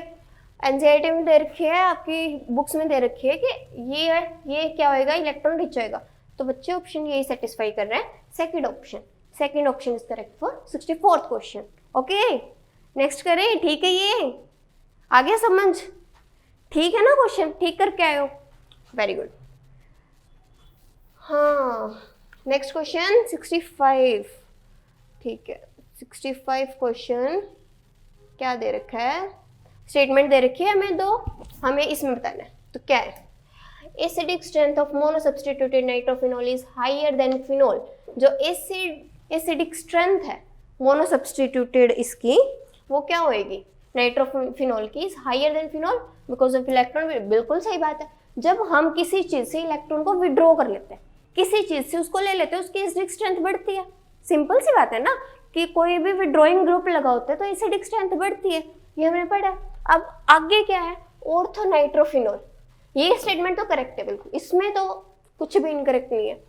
एनसीईआरटी में दे रखी है, आपकी बुक्स में दे रखी है कि ये क्या होएगा, इलेक्ट्रॉन रिच होएगा, तो बच्चे ऑप्शन यही सेटिस्फाई कर रहे हैं, second option is correct for 64th question. Okay, next करें, ठीक है, ये आ गया समझ, ठीक है ना, क्वेश्चन ठीक करके आए हो, वेरी गुड। हाँ, नेक्स्ट क्वेश्चन 65, ठीक है, 65 क्वेश्चन क्या दे रखा है, स्टेटमेंट दे रखी है हमें दो, हमें इसमें बताना है। तो क्या है, acidic strength of monosubstituted nitrophenol is higher than phenol. जो एसिडिक स्ट्रेंथ है मोनोसब्स्टिट्यूटेड इसकी, वो क्या होएगी, नाइट्रोफिनॉल की is higher than phenol because of electron. बिल्कुल सही बात है, जब हम किसी चीज से इलेक्ट्रॉन को विड्रॉ कर लेते हैं, किसी चीज से उसको ले लेते हैं, उसकी एसिडिक स्ट्रेंथ बढ़ती है। सिंपल सी बात है ना, कि कोई भी विड्रॉइंग ग्रुप लगा होता है तो एसिडिक स्ट्रेंथ बढ़ती है, ये हमने पढ़ा। अब आगे क्या है, ऑर्थोनाइट्रोफिनॉल। ये स्टेटमेंट तो करेक्ट है बिल्कुल, इसमें तो कुछ भी इनकरेक्ट नहीं है।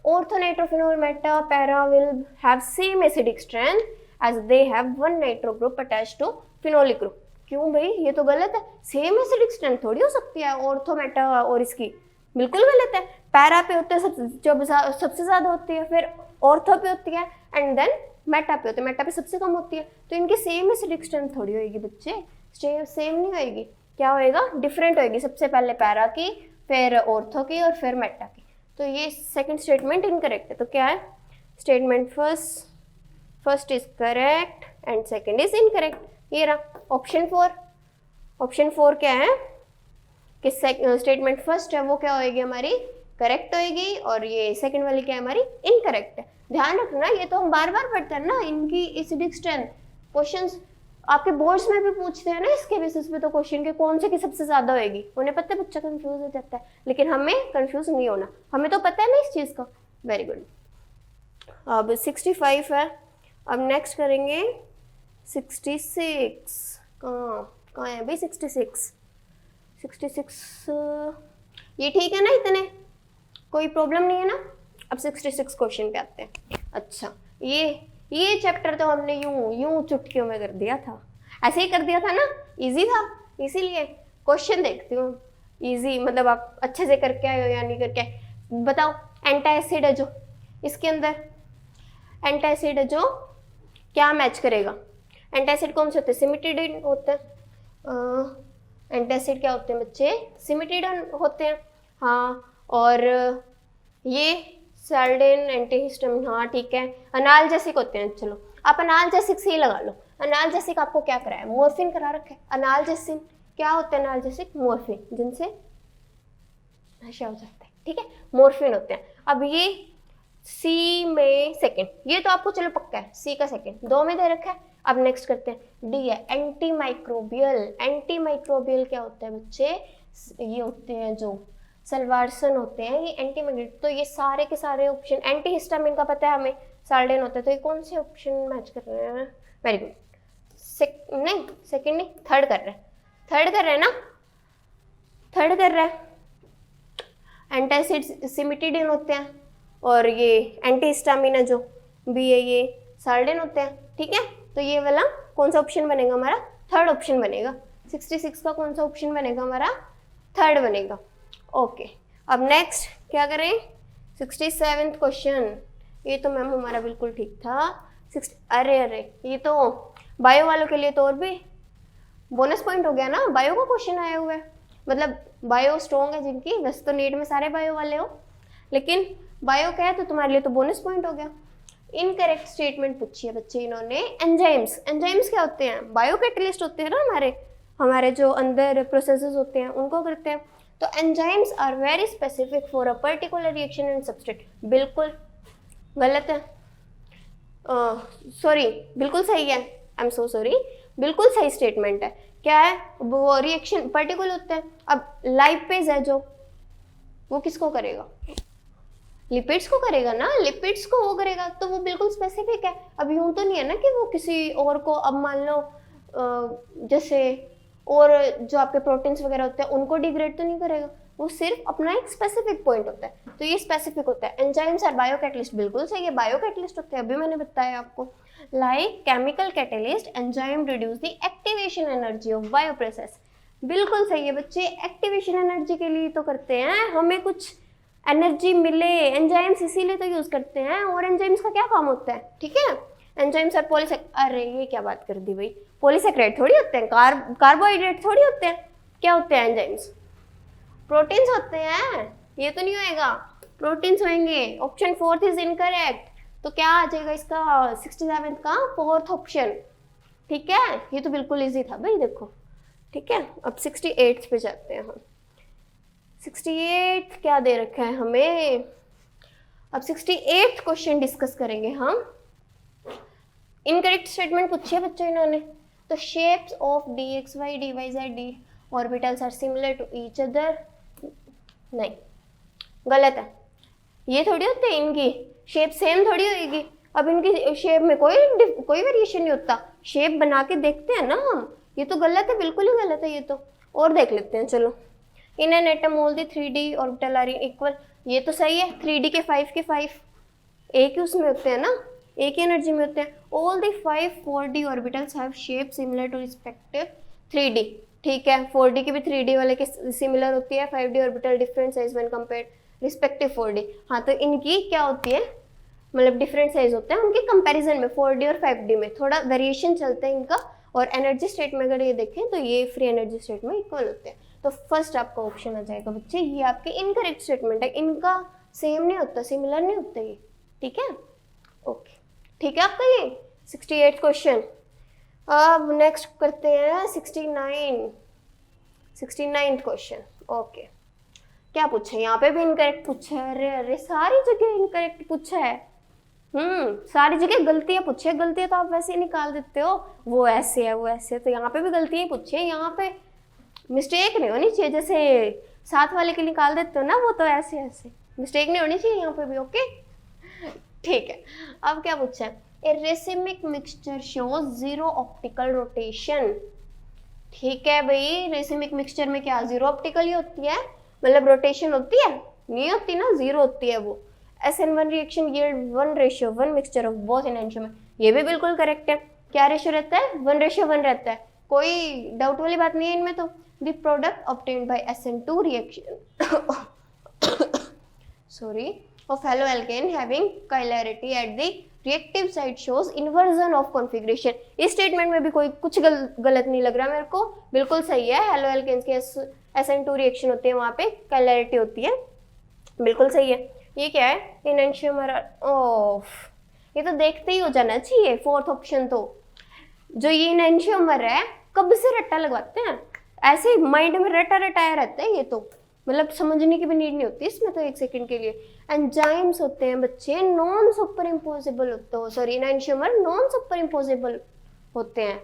Orthonitrophenol meta para will have same acidic strength as they have one nitro group attached to phenolic group. क्यों भाई, ये तो गलत है, सेम एसिडिक स्ट्रेंथ थोड़ी हो सकती है ऑर्थो मेटा और इसकी, बिल्कुल गलत है। पैरा पे होते हैं जब सबसे ज्यादा होती है, फिर ऑर्थो पे होती है, एंड देन मेटा पे होती है, मेटा पे सबसे कम होती है। तो इनकी सेम एसिडिक स्ट्रेंथ थोड़ी होगी बच्चे, सेम नहीं होगी, क्या होएगा, डिफरेंट होएगी। सबसे पहले पैरा की, फिर ऑर्थो की, और फिर मेटा की। तो ये सेकंड स्टेटमेंट इनकरेक्ट है। तो क्या है, statement first is correct and second is incorrect. ये रहा ऑप्शन 4। ऑप्शन 4 क्या है कि स्टेटमेंट फर्स्ट है वो क्या होएगी हमारी, करेक्ट होएगी, और ये सेकंड वाली क्या है हमारी, इनकरेक्ट है। ध्यान रखना, ये तो हम बार बार पढ़ते हैं ना, इनकी एसिडिक स्ट्रेंथ क्वेश्चंस आपके बोर्ड्स में भी पूछते हैं ना, इसके बेसिस पे तो क्वेश्चन के कौन से की सबसे ज्यादा होएगी। उन्हें पता है, बच्चा कंफ्यूज हो जाता है, लेकिन हमें कंफ्यूज नहीं होना, हमें तो पता है ना इस चीज का। Very good. अब 65 है, अब नेक्स्ट करेंगे 66। कहाँ है भाई 66? ये ठीक है ना, इतने कोई प्रॉब्लम नहीं है ना। अब 66 क्वेश्चन पे आते हैं। अच्छा, ये चैप्टर तो हमने यूं चुटकियों में कर दिया था, ऐसे ही कर दिया था ना, इजी था, इसीलिए क्वेश्चन देखती हूँ। इजी मतलब आप अच्छे से करके आए हो या नहीं करके आए, बताओ। एंटासिड है जो, इसके अंदर एंटासिड है जो, क्या मैच करेगा? एंटासिड कौन से होते हैं? सिमिटिड होते हैं। एंटासिड क्या होते हैं बच्चे? सिमिटिड होते हैं, हाँ। और ये सैल्डेन, एंटीहिस्टामिन, हाँ ठीक है। अनाल्जेसिक होते हैं, चलो आप अनाल्जेसिक से ही लगा लो। अनाल्जेसिक आपको क्या कराया? मॉर्फिन करा रखा है। अनाल्जेसिन क्या होते हैं? अनाल्जेसिक मॉर्फिन, जिनसे नशा हो जाता है, ठीक है, मॉर्फिन होते हैं। अब ये सी में सेकंड, ये तो आपको चलो पक्का है, सी का सेकंड 2 में दे रखा है। अब नेक्स्ट करते हैं, डी है एंटी माइक्रोबियल। एंटी माइक्रोबियल क्या होता है बच्चे? ये होते हैं जो सल्वारसन होते हैं, ये एंटी माइक्रोबियल। तो ये सारे के सारे ऑप्शन, एंटी हिस्टामिन का पता है हमें, साल्डेन होता है, तो ये कौन से ऑप्शन मैच कर रहे हैं? Very good. नहीं सेकंड नहीं, थर्ड कर रहे हैं, थर्ड कर रहे हैं ना, थर्ड कर रहे हैं। एंटासिड सिमिटिडिन होते हैं, और ये एंटी हिस्टामिन है जो बी है, ये साल्डेन होते हैं, ठीक है। तो ये वाला कौन सा ऑप्शन बनेगा हमारा? थर्ड ऑप्शन बनेगा। 66 का कौन सा ऑप्शन बनेगा हमारा? थर्ड बनेगा। ओके, अब नेक्स्ट क्या करें? 67 क्वेश्चन। ये तो मैम हमारा बिल्कुल ठीक था। अरे ये तो बायो वालों के लिए तो और भी बोनस पॉइंट हो गया ना, बायो का क्वेश्चन आया हुआ है। मतलब बायो स्ट्रॉन्ग है जिनकी, वैसे तो नीट में सारे बायो वाले हो, लेकिन बायो क्या है तो तुम्हारे लिए तो बोनस पॉइंट हो गया। इनकरेक्ट स्टेटमेंट पूछी है बच्चे इन्होंने। एंजाइम्स, एंजाइम्स क्या होते हैं? बायो कैटलिस्ट होते हैं ना, हमारे जो अंदर प्रोसेसेस होते हैं उनको करते हैं। तो enzymes are very specific for a particular reaction and substrate. बिल्कुल गलत है, सॉरी बिल्कुल सही है, आई एम सो सॉरी, बिल्कुल सही स्टेटमेंट है। क्या है वो? रिएक्शन पार्टिकल होते हैं। अब लाइपेज है जो, वो किसको करेगा? लिपिड्स को करेगा ना, लिपिड्स को वो करेगा, तो वो बिल्कुल स्पेसिफिक है। अब यूं तो नहीं है ना कि वो किसी और को, अब मान लो जैसे और जो आपके प्रोटीन्स वगैरह होते हैं उनको डिग्रेड तो नहीं करेगा, वो सिर्फ अपना एक स्पेसिफिक पॉइंट होता है, तो ये स्पेसिफिक होता है। एंजाइम्स आर बायोकैटलिस्ट, बिल्कुल सही है, बायोकैटलिस्ट होते हैं, अभी मैंने बताया आपको। Like chemical catalyst, enzyme reduce the activation energy of bio process. बिल्कुल सही है बच्चे, एक्टिवेशन एनर्जी के लिए तो करते हैं, हमें कुछ एनर्जी मिले, एंजाइम्स इसीलिए तो यूज करते हैं। और एंजाइम्स का क्या काम होता है, ठीक है? एंजाइम्स आर अरे ये क्या बात कर दी भाई, पॉलीसेक्राइड थोड़ी होते हैं, कार्बोहाइड्रेट थोड़ी होते हैं। क्या होते हैं एंजाइम्स? प्रोटीन्स होते हैं। ये तो नहीं होएगा, प्रोटीन्स होंगे। Option 4 is incorrect. तो क्या आ जाएगा इसका 67 का 4th ऑप्शन? ठीक है, ये तो बिल्कुल इजी था भाई, देखो। ठीक है, अब 68 पे जाते हैं हम। 68 क्या दे रखा है हमें? अब 68 क्वेश्चन डिस्कस करेंगे हम। इनकरेक्ट स्टेटमेंट पूछी है बच्चों इन्होंने। तो shapes of dxy dyz orbitals are similar to each other, नहीं, गलत है। ये थोड़ी होते हैं, इनकी शेप सेम थोड़ी होगी। अब इनकी शेप में कोई वेरिएशन नहीं होता। शेप बना के देखते हैं ना हम, ये तो गलत है, बिल्कुल ही गलत है ये तो। और देख लेते हैं, चलो। In an atom all the 3D orbital are equal, ये तो सही है। 3D के 5 के 5 एक ही उसमें होते हैं ना, एक ही एनर्जी में होते हैं। All the 5 4D orbitals have shape similar to respective 3D, ठीक है। 4D की भी 3D वाले के सिमिलर होती है। 5D orbital different size when compared respective 4D। हाँ, तो इनकी क्या होती है, मतलब डिफरेंट साइज होते हैं उनके कंपैरिजन में। 4D और 5D में थोड़ा वेरिएशन चलता है इनका। और एनर्जी स्टेट में अगर ये देखें तो ये फ्री एनर्जी स्टेट में इक्वल होते हैं। तो फर्स्ट आपका ऑप्शन आ जाएगा बच्चे, ये आपके इनकरेक्ट स्टेटमेंट है। इनका सेम नहीं होता, सिमिलर नहीं होता ये, ठीक है। ओके, ठीक है आपका ये 68 क्वेश्चन। अब नेक्स्ट करते हैं 69 क्वेश्चन। ओके, क्या पूछा है यहाँ पे? भी इनकरेक्ट पूछा है। अरे अरे, सारी जगह इनकरेक्ट पूछा है। सारी जगह गलतियां पूछी है। गलतियां तो आप वैसे ही निकाल देते हो, वो ऐसे है वो ऐसे, तो यहाँ पे भी गलतियां पूछी है। यहाँ पे मिस्टेक नहीं होनी चाहिए, जैसे साथ वाले के निकाल देते हो ना, वो तो ऐसे ऐसे मिस्टेक नहीं होनी चाहिए यहाँ पे भी। ओके, ठीक है। अब क्या पूछा है? A racemic mixture shows 0 optical rotation. ठीक है भाई, रेसिमिक मिक्सचर में क्या 0 ऑप्टिकल ही होती है? मतलब रोटेशन होती है? नहीं होती ना, 0 होती है वो। SN1 reaction yield 1:1 mixture of both energy. ये भी बिल्कुल करेक्ट है। क्या रेशियो रहता है? 1:1 रहता है, कोई डाउट वाली बात नहीं है इनमें। तो the product obtained by SN2 reaction of haloalkane having chirality at the reactive site shows inversion of configuration। इस स्टेटमेंट में भी कोई कुछ गलत नहीं लग रहा मेरे को, बिल्कुल सही है। हेलोएल्केन्स के SN2 रिएक्शन होते हैं, वहाँ पे chirality होती है, बिल्कुल सही है। ये क्या है? इनएंशियोमर ऑफ, ये तो देखते ही हो जाना चाहिए। फोर्थ ऑप्शन तो, जो ये इनएंशियोमर है, कब से रट्टा लगवाते हैं, ऐसे माइंड में रटा रटाया रहता है ये तो, मतलब समझने की भी नीड नहीं होती इसमें तो एक सेकंड के लिए। एंजाइम्स होते हैं बच्चे, नॉन सुपर इम्पोजिबल होते हो, सॉरी इनएंशियोमर नॉन सुपर इम्पोजिबल होते हैं।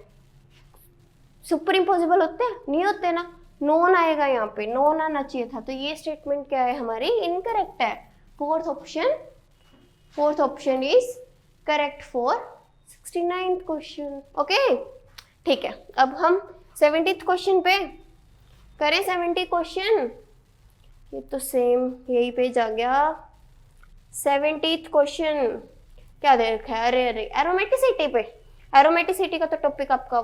सुपर इम्पोजिबल होते हैं? नहीं होते ना, नॉन आएगा यहाँ पे, नॉन आना चाहिए था। तो ये स्टेटमेंट क्या है हमारी? इनकरेक्ट है। Fourth option is correct for 69th question. Okay, ठीक है। अब हम 70th क्वेश्चन पे करें। 70 क्वेश्चन, ये तो सेम यही पेज आ गया। 70th क्वेश्चन क्या दे रखा है? अरे अरे, एरोमेटिसिटी पे। एरोमेटिसिटी का तो टॉपिक आपका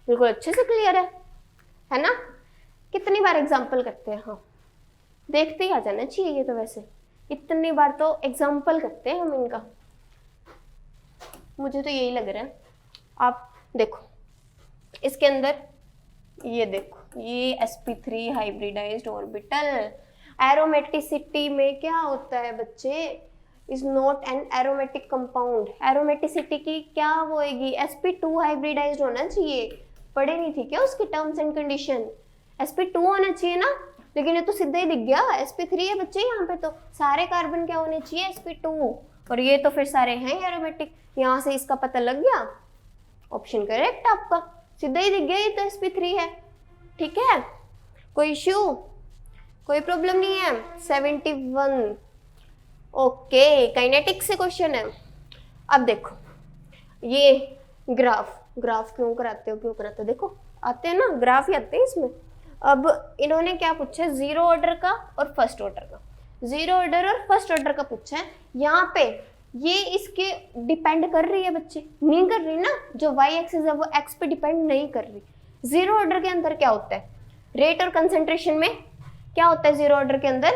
बिल्कुल अच्छे से क्लियर है ना? कितनी बार एग्जाम्पल करते हैं? हाँ, देखते ही आ जाना चाहिए ये तो। वैसे इतनी बार तो एग्जाम्पल करते हैं हम इनका, मुझे तो यही लग रहा है। आप देखो इसके अंदर, ये देखो, ये sp3 हाइब्रिडाइज्ड ऑर्बिटल। एरोमेटिसिटी में क्या होता है बच्चे? Is not an aromatic compound. Aromaticity की क्या वो होगी? sp2 हाइब्रिडाइज्ड होना चाहिए। पढ़े नहीं थी क्या उसकी टर्म्स एंड कंडीशन? sp2 होना चाहिए ना, लेकिन ये तो सीधा ही दिख गया sp3 है बच्चे। यहाँ पे तो सारे कार्बन क्या होने चाहिए? sp2, और ये तो फिर सारे हैं एरोमेटिक। यहाँ से इसका पता लग गया, ऑप्शन करेक्ट आपका, सीधा ही दिख गया, ये तो sp3 है। ठीक है, कोई इश्यू, कोई प्रॉब्लम नहीं है। 71 ओके, काइनेटिक से क्वेश्चन है। अब देखो, ये ग्राफ क्यों कराते हो? देखो आते हैं ना, ग्राफ ही आते हैं इसमें। अब इन्होंने क्या पूछा है? 0 ऑर्डर का और फर्स्ट ऑर्डर का। 0 ऑर्डर और फर्स्ट ऑर्डर का पूछा है। यहाँ पे ये इसके डिपेंड कर रही है बच्चे? नहीं कर रही ना, जो y एक्सिस है वो x पे डिपेंड नहीं कर रही। 0 ऑर्डर के अंदर क्या होता है? रेट और कंसंट्रेशन में क्या होता है? 0 ऑर्डर के अंदर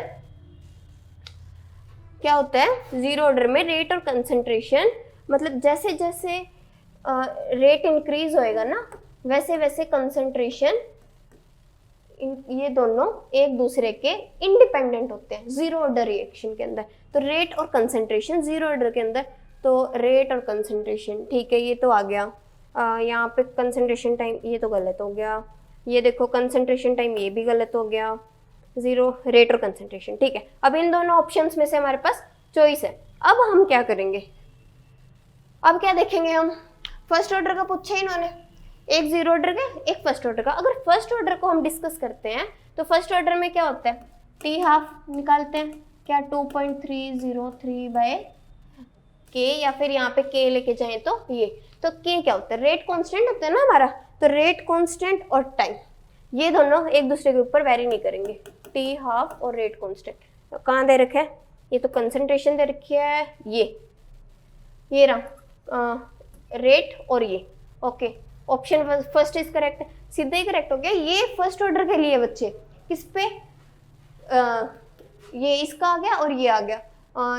क्या होता है? 0 ऑर्डर में रेट और कंसंट्रेशन, मतलब जैसे जैसे रेट इंक्रीज होएगा ना, वैसे वैसे कंसंट्रेशन, ये दोनों एक दूसरे के इंडिपेंडेंट होते हैं 0 ऑर्डर रिएक्शन के अंदर। तो रेट और कंसंट्रेशन 0 ऑर्डर के अंदर, तो रेट और कंसंट्रेशन, ठीक है, ये तो आ गया। यहाँ पे कंसंट्रेशन टाइम, ये तो गलत हो गया। ये देखो कंसंट्रेशन टाइम, ये भी गलत हो गया। 0 रेट और कंसंट्रेशन, ठीक है। अब इन दोनों ऑप्शंस में से हमारे पास चॉइस है। अब हम क्या करेंगे, अब क्या देखेंगे हम, फर्स्ट ऑर्डर का पूछा ही इन्होंने, एक जीरो ऑर्डर का एक फर्स्ट ऑर्डर का। अगर फर्स्ट ऑर्डर को हम डिस्कस करते हैं तो फर्स्ट ऑर्डर में क्या होता है, टी हाफ निकालते हैं क्या, 2.303 बाय के, या फिर यहाँ पे के लेके जाए तो ये, तो के क्या होता है, रेट कांस्टेंट होता है ना हमारा। तो रेट कांस्टेंट और टाइम ये दोनों एक दूसरे के ऊपर वेरी नहीं करेंगे, टी हाफ और रेट कांस्टेंट। तो कहाँ दे रखा है, ये तो कंसंट्रेशन दे रखी है, ये रहा रेट और ये, okay. Option first is correct, सीधा ही करेक्ट हो गया। ये फर्स्ट ऑर्डर के लिए बच्चे, किस पे, ये इसका आ गया और ये आ गया,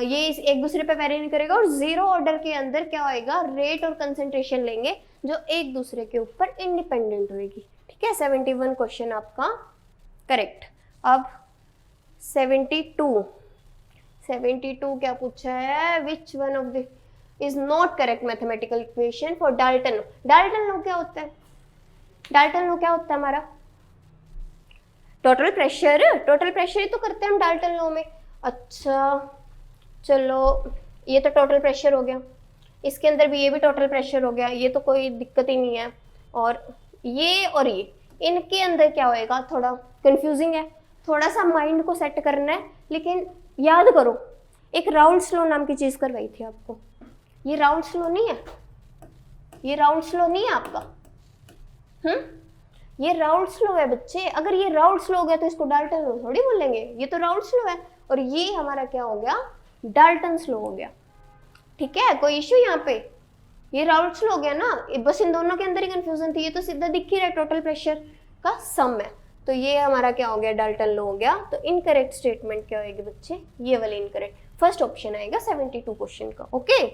ये एक दूसरे पे वेरी नहीं करेगा। और जीरो ऑर्डर के अंदर क्या होएगा, रेट और कंसंट्रेशन लेंगे जो एक दूसरे के ऊपर इंडिपेंडेंट होएगी, ठीक है। 71 क्वेश्चन आपका करेक्ट। अब 72 क्या पूछा है, विच one of the is not correct mathematical equation for Dalton law. Dalton law क्या होता है, डाल्टन लॉ क्या होता है हमारा, टोटल प्रेशर ही तो करते हैं हम डाल्टन लॉ में। अच्छा चलो, ये तो टोटल प्रेशर हो गया, इसके अंदर भी ये भी टोटल प्रेशर हो गया, ये तो कोई दिक्कत ही नहीं है। और ये इनके अंदर क्या होएगा, थोड़ा कंफ्यूजिंग है, थोड़ा सा माइंड को सेट करना है। लेकिन याद करो, एक राउल्स लॉ नाम की चीज करवाई थी आपको, ये राउल्स लॉ नहीं है, ये राउल्स लॉ नहीं है आपका, ये राउल्स लॉ है बच्चे। अगर ये राउल्स लॉ हो गया तो इसको डाल्टन लॉ थोड़ी बोलेंगे, ये तो राउल्स लॉ है। और ये हमारा क्या हो गया, डाल्टन्स लॉ हो गया, ठीक है। कोई इश्यू यहाँ पे, ये राउल्स लॉ हो गया ना, बस इन दोनों के अंदर ही कंफ्यूजन थी। ये तो सीधा दिख ही रहा है, टोटल प्रेशर का सम है, तो ये हमारा क्या हो गया, डाल्टन लॉ हो गया। तो इनकरेक्ट स्टेटमेंट क्या होगी बच्चे, ये वाले इनकरेक्ट, फर्स्ट ऑप्शन आएगा 72 क्वेश्चन का, ओके।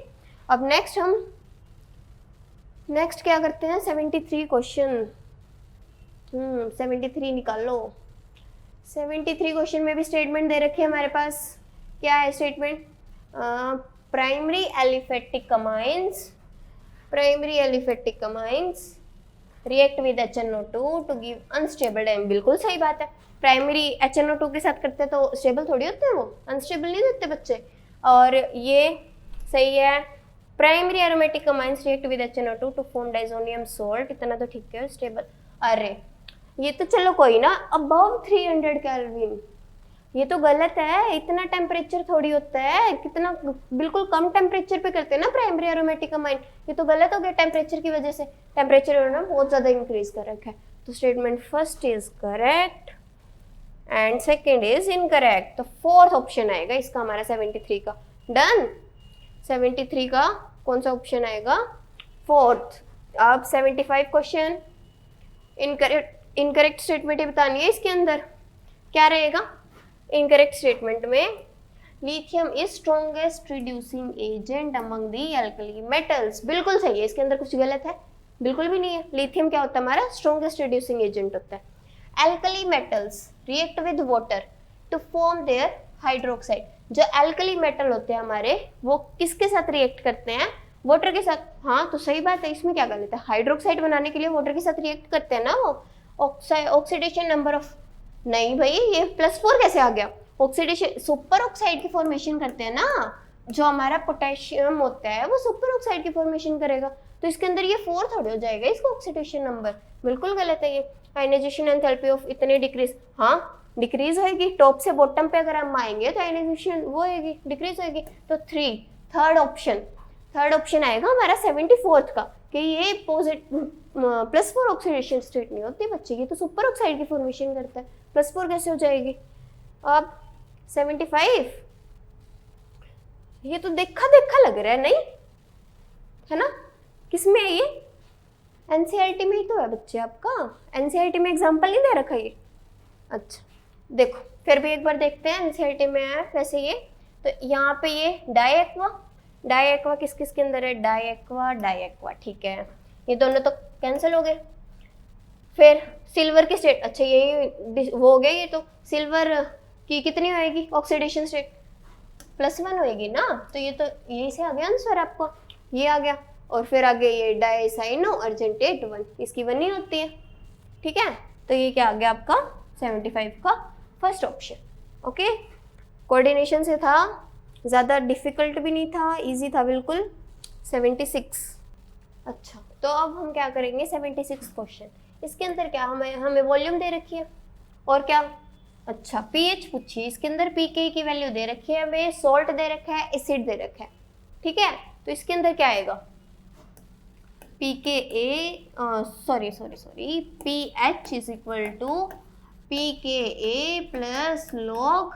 अब नेक्स्ट हम क्या करते हैं, 73 क्वेश्चन। 73 निकालो। 73 क्वेश्चन में भी स्टेटमेंट दे रखे हैं हमारे पास। क्या है statement, primary aliphatic amines react with HNO2 to give unstable diene. बिल्कुल सही बात है, प्राइमरी HNO2 के साथ करते तो स्टेबल थोड़ी होते हैं, वो अनस्टेबल नहीं होते बच्चे। और ये सही है, primary aromatic amines react with HNO2 to form diazonium salt, इतना तो ठीक है, स्टेबल। अरे ये तो चलो कोई ना, अबव 300 केल्विन, ये तो गलत है, इतना टेम्परेचर थोड़ी होता है, कितना बिल्कुल कम टेम्परेचर पे करते हैं ना प्राइमरी एरोमेटिक अमाइन। ये तो गलत हो गया टेम्परेचर की वजह से, टेम्परेचर उन्होंने बहुत ज्यादा इंक्रीज कर रखा है। तो statement first is correct and second is incorrect. तो फोर्थ ऑप्शन आएगा इसका हमारा 73 का। डन, 73 का कौन सा ऑप्शन आएगा, फोर्थ। अब 75 क्वेश्चन, इनकरेक्ट स्टेटमेंट बतानी है इसके अंदर। क्या रहेगा इनकरेक्ट स्टेटमेंट में, lithium is strongest reducing agent among the alkali metals. बिल्कुल सही है, इसके अंदर कुछ गलत है, बिल्कुल भी नहीं है। लिथियम क्या होता है हमारा, स्ट्रॉन्गेस्ट रिड्यूसिंग एजेंट होता है। Alkali metals react with water to form their hydroxide. जो एल्कली मेटल होते हैं हमारे, वो किसके साथ रिएक्ट करते हैं, वाटर के साथ। हाँ तो सही बात है, इसमें क्या गलत है, हाइड्रोक्साइड बनाने के लिए वाटर के साथ रिएक्ट करते हैं ना वो। ऑक्सीडेशन नंबर ऑफ, नहीं भाई ये +4 कैसे आ गया, ऑक्सीडेशन सुपर ऑक्साइड की फॉर्मेशन करते हैं ना, जो हमारा पोटेशियम होता है वो सुपर ऑक्साइड की फॉर्मेशन करेगा। तो इसके अंदर ये 4 थोड़ी हो जाएगा, इसका ऑक्सीडेशन नंबर बिल्कुल गलत है ये। आयनाइजेशन एंथैल्पी ऑफ इतने डिक्रीज, हाँ डिक्रीज होगी, टॉप से बॉटम पे अगर हम आएंगे तो आयनाइजेशन वो होगी, डिक्रीज होगी। तो थर्ड ऑप्शन आएगा हमारा 74th का, कि ये +4 ऑक्सीडेशन स्टेट नहीं होती बच्चे, ये तो सुपर ऑक्साइड की फॉर्मेशन करता है, +4 कैसे हो जाएगी। अब 75, ये तो देखा लग रहा है, नहीं है ना, किसमें है ये, एनसीईआरटी में ही तो है बच्चे आपका, एनसीईआरटी में एग्जाम्पल नहीं दे रखा ये। अच्छा देखो फिर भी एक बार देखते हैं, एनसीईआरटी में है वैसे ये। तो यहाँ पे ये डाइएक्वा किस किस के अंदर है, डाइएक्वा ठीक है, ये दोनों तो कैंसिल हो गए। फिर सिल्वर की स्टेट, अच्छा यही वो हो गया, ये तो सिल्वर की कितनी होएगी ऑक्सीडेशन स्टेट, +1 होएगी ना। तो ये तो यही से आ गया आंसर आपको, ये आ गया। और फिर आगे ये डाइसाइनो अर्जेंटेट 1, इसकी 1 ही होती है, ठीक है। तो ये क्या आ गया आपका 75 का फर्स्ट ऑप्शन। ओके, कोऑर्डिनेशन से था, ज़्यादा डिफिकल्ट भी नहीं था, इजी था बिल्कुल। 76। अच्छा, तो अब हम क्या करेंगे 76 क्वेश्चन। इसके अंदर क्या हमें वॉल्यूम दे रखी है और क्या, अच्छा पीएच पूछी, इसके अंदर पीके की वैल्यू दे रखी है हमें, सॉल्ट दे रखा है, एसिड दे रखा है, ठीक है। तो इसके अंदर क्या आएगा pKa pH is equal to pKa plus log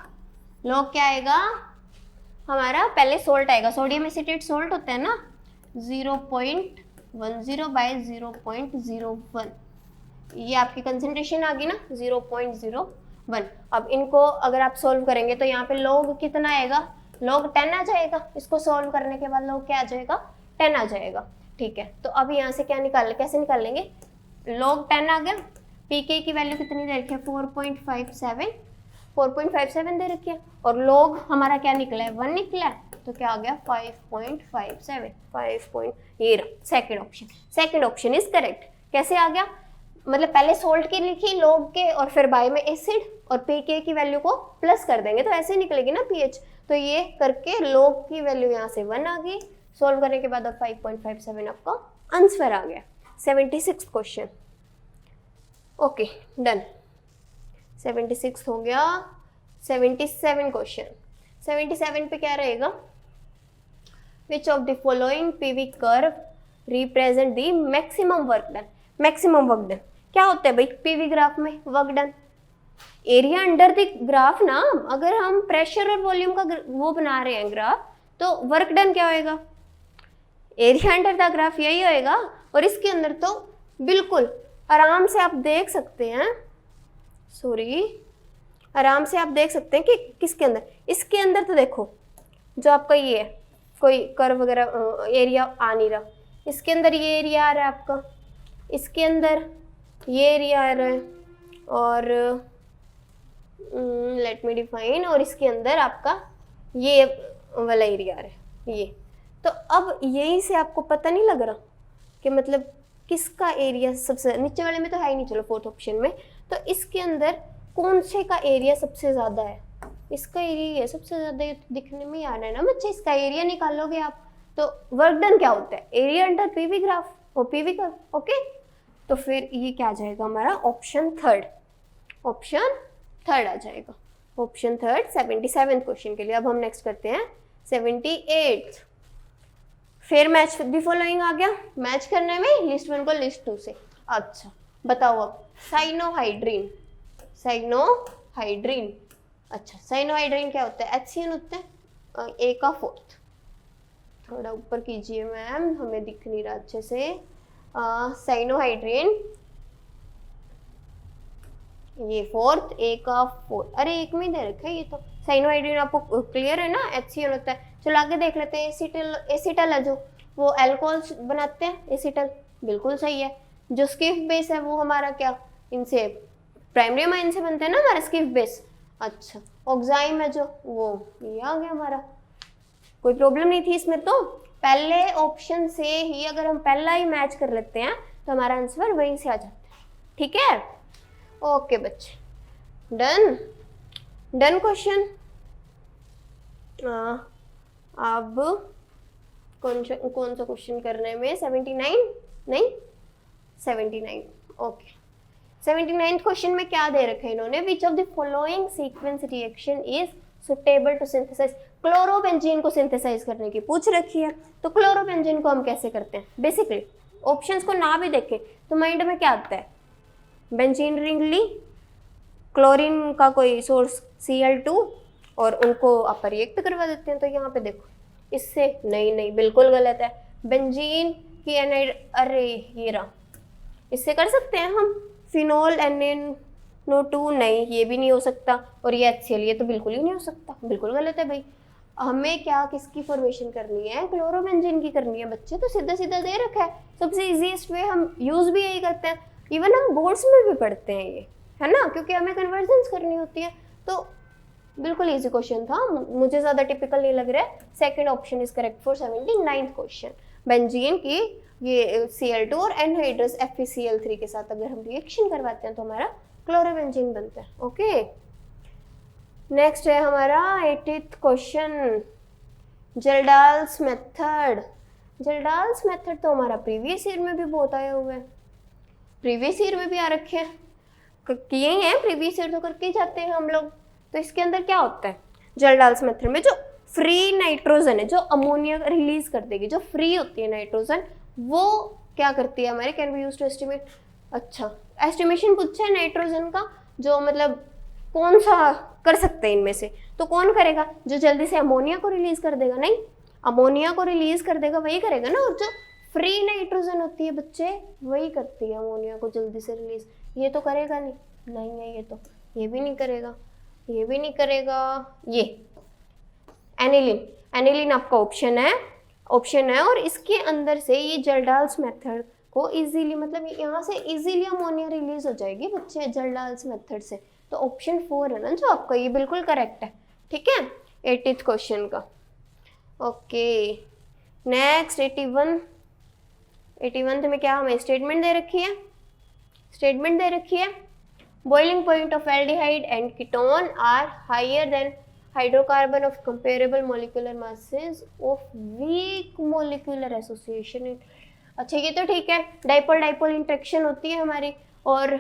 क्या आएगा हमारा, पहले सोल्ट आएगा, सोडियम एसिटेट सोल्ट होता है ना, 0.10 बाय 0.01, ये आपकी कंसंट्रेशन आ गई ना 0.01। अब इनको अगर आप सोल्व करेंगे तो यहाँ पे लॉग कितना आएगा, लॉग 10 आ जाएगा। इसको सोल्व करने के बाद लॉग क्या आ जाएगा 10 आ जाएगा, ठीक है। तो अब यहाँ से क्या कैसे निकाल लेंगे, लॉग 10 आ गया, पीके की वैल्यू कितनी दे रखी है 4.57 दे रखी है, और लॉग हमारा क्या निकला है 1 निकला है, तो क्या आ गया 5.57 ये रहा सेकंड ऑप्शन इज करेक्ट। कैसे आ गया, मतलब पहले सोल्ट की लिखी लॉग के और फिर बाय में एसिड और पीके की वैल्यू को प्लस कर देंगे तो ऐसे निकलेगी ना पीएच, तो ये करके लॉग की वैल्यू यहाँ से 1 आ गई, सोल्व करने के बाद अब 5.57 आपका आंसर आ गया। 76 क्वेश्चन, ओके डन, 76 हो गया। 77 क्वेश्चन, 77 पे क्या रहेगा, विच of the following PV curve represent the maximum work done. Maximum work done क्या होता है भाई पीवी ग्राफ में, work done area under the graph ना, अगर हम प्रेशर और वॉल्यूम का वो बना रहे हैं ग्राफ, तो वर्क डन क्या होएगा, एरिया अंडर द ग्राफ यही होएगा। और इसके अंदर तो बिल्कुल आराम से आप देख सकते हैं, आराम से आप देख सकते हैं कि किसके अंदर, इसके अंदर तो देखो जो आपका ये है कोई कर्व वगैरह एरिया आ नहीं रहा, इसके अंदर ये एरिया आ रहा है आपका, इसके अंदर ये एरिया आ रहा है, और लेट मी डिफाइन, और इसके अंदर आपका ये वाला एरिया आ रहा है ये। तो अब यहीं से आपको पता नहीं लग रहा कि मतलब किसका एरिया सबसे, नीचे वाले में तो है ही नहीं, चलो फोर्थ ऑप्शन में, तो इसके अंदर कौन से का एरिया सबसे ज़्यादा है, इसका एरिया सबसे ज़्यादा, ये तो दिखने में ही आ रहा है ना बच्चे, इसका एरिया निकालोगे आप तो वर्क डन क्या होता है, एरिया अंडर पीवी ग्राफ और पीवी कर्व, ओके। तो फिर ये क्या आ जाएगा हमारा ऑप्शन थर्ड आ जाएगा, ऑप्शन थर्ड 77 क्वेश्चन के लिए। अब हम नेक्स्ट करते हैं 78। फिर मैच द फॉलोइंग आ गया, मैच करने में लिस्ट 1 को लिस्ट 2 से। अच्छा बताओ अब साइनोहाइड्रीन, अच्छा साइनोहाइड्रीन क्या होता है, HCN होता है, ए का फोर्थ, थोड़ा ऊपर कीजिए मैम, हमें दिख नहीं रहा अच्छे से। साइनोहाइड्रीन ये फोर्थ, ए का फोर्थ, अरे एक में दे रखा है ये तो। साइनोहाइड्रीन आपको क्लियर है ना, HCN होता है। चलो आगे देख लेते हैं, एसिटल है जो वो अल्कोहल बनाते हैं, एसिटल बिल्कुल सही है। जो स्किफ बेस है वो हमारा क्या, इनसे प्राइमरी अमाइन से बनते हैं ना हमारा स्किफ बेस। अच्छा ऑक्साइम है जो वो ये आ गया हमारा, कोई प्रॉब्लम नहीं थी इसमें। तो पहले ऑप्शन से ही अगर हम पहला ही मैच कर लेते हैं तो हमारा आंसर वहीं से आ जाता है, ठीक है। ओके बच्चे डन क्वेश्चन। अब कौन सा क्वेश्चन करने में, 79 नहीं 79, ओके। 79th क्वेश्चन में क्या दे रखा है इन्होंने, which of the following sequence reaction is suitable to synthesise, chlorobenzene को सिंथेसाइज करने की पूछ रखी है। तो क्लोरोबेंजीन को हम कैसे करते हैं, बेसिकली ऑप्शंस को ना भी देखें तो माइंड में क्या आता है, बेंजीन रिंग ली, क्लोरीन का कोई सोर्स Cl2 और उनको आप रिएक्ट करवा देते हैं। तो यहाँ पे देखो इससे नहीं बिल्कुल गलत है, बेंजीन की एनाइड, अरे ये रहा, इससे कर सकते हैं हम फिनोल NaNO2, नहीं ये भी नहीं हो सकता, और ये HCl ये तो बिल्कुल ही नहीं हो सकता, बिल्कुल गलत है भाई। हमें क्या किसकी फॉर्मेशन करनी है, क्लोरोबेंजीन की करनी है बच्चे, तो सीधा सीधा दे रखा है, सबसे इजीएस्ट वे, हम यूज़ भी यही करते हैं, इवन हम बोर्ड्स में भी पढ़ते हैं ये, है ना, क्योंकि हमें कन्वर्जन्स करनी होती है। तो बिल्कुल इजी क्वेश्चन था, मुझे ज़्यादा टिपिकल नहीं लग रहा है। Second option is correct for 79th question. Benzene की ये Cl2 और एनहाइड्रस FeCl3 के साथ अगर हम रिएक्शन करवाते हैं तो हमारा क्लोरोबेंजीन बनता है। ओके, नेक्स्ट है हमारा 80th क्वेश्चन, जल्डाल्स मेथड। जल्डाल्स मेथड तो हमारा प्रीवियस ईयर में भी बहुत आया हुआ है, प्रीवियस ईयर में भी आ रखे हैं, किए हैं प्रीवियस ईयर तो करके ही जाते हैं हम लोग। तो इसके अंदर क्या होता है, जल्डाल्स मेथड में जो फ्री नाइट्रोजन है, जो अमोनिया रिलीज कर देगी, जो फ्री होती है नाइट्रोजन, वो क्या करती है हमारे, can be used to estimate. अच्छा, एस्टिमेशन पूछा है नाइट्रोजन का, जो मतलब कौन सा कर सकते हैं इनमें से, तो कौन करेगा, जो जल्दी से अमोनिया को रिलीज कर देगा, नहीं अमोनिया को रिलीज कर देगा वही करेगा ना, और जो फ्री नाइट्रोजन होती है बच्चे वही करती है अमोनिया को जल्दी से रिलीज। ये तो करेगा नहीं, नहीं है ये तो, ये भी नहीं करेगा, ये भी नहीं करेगा। ये एनिलीन, एनिलीन आपका ऑप्शन है और इसके अंदर से ये जल्डाल्स मेथड को इजीली, मतलब यहाँ से इजीली अमोनिया रिलीज हो जाएगी बच्चे जल्डाल्स मेथड से। तो ऑप्शन 4 है ना जो आपका, ये बिल्कुल करेक्ट है। ठीक है, 80th क्वेश्चन का। ओके, नेक्स्ट 81 में क्या हमें स्टेटमेंट दे रखी है, boiling point of aldehyde and ketone are higher than hydrocarbon of comparable molecular masses of weak molecular association. अच्छा, ये तो ठीक है, डाइपोल इंटरेक्शन होती है हमारी और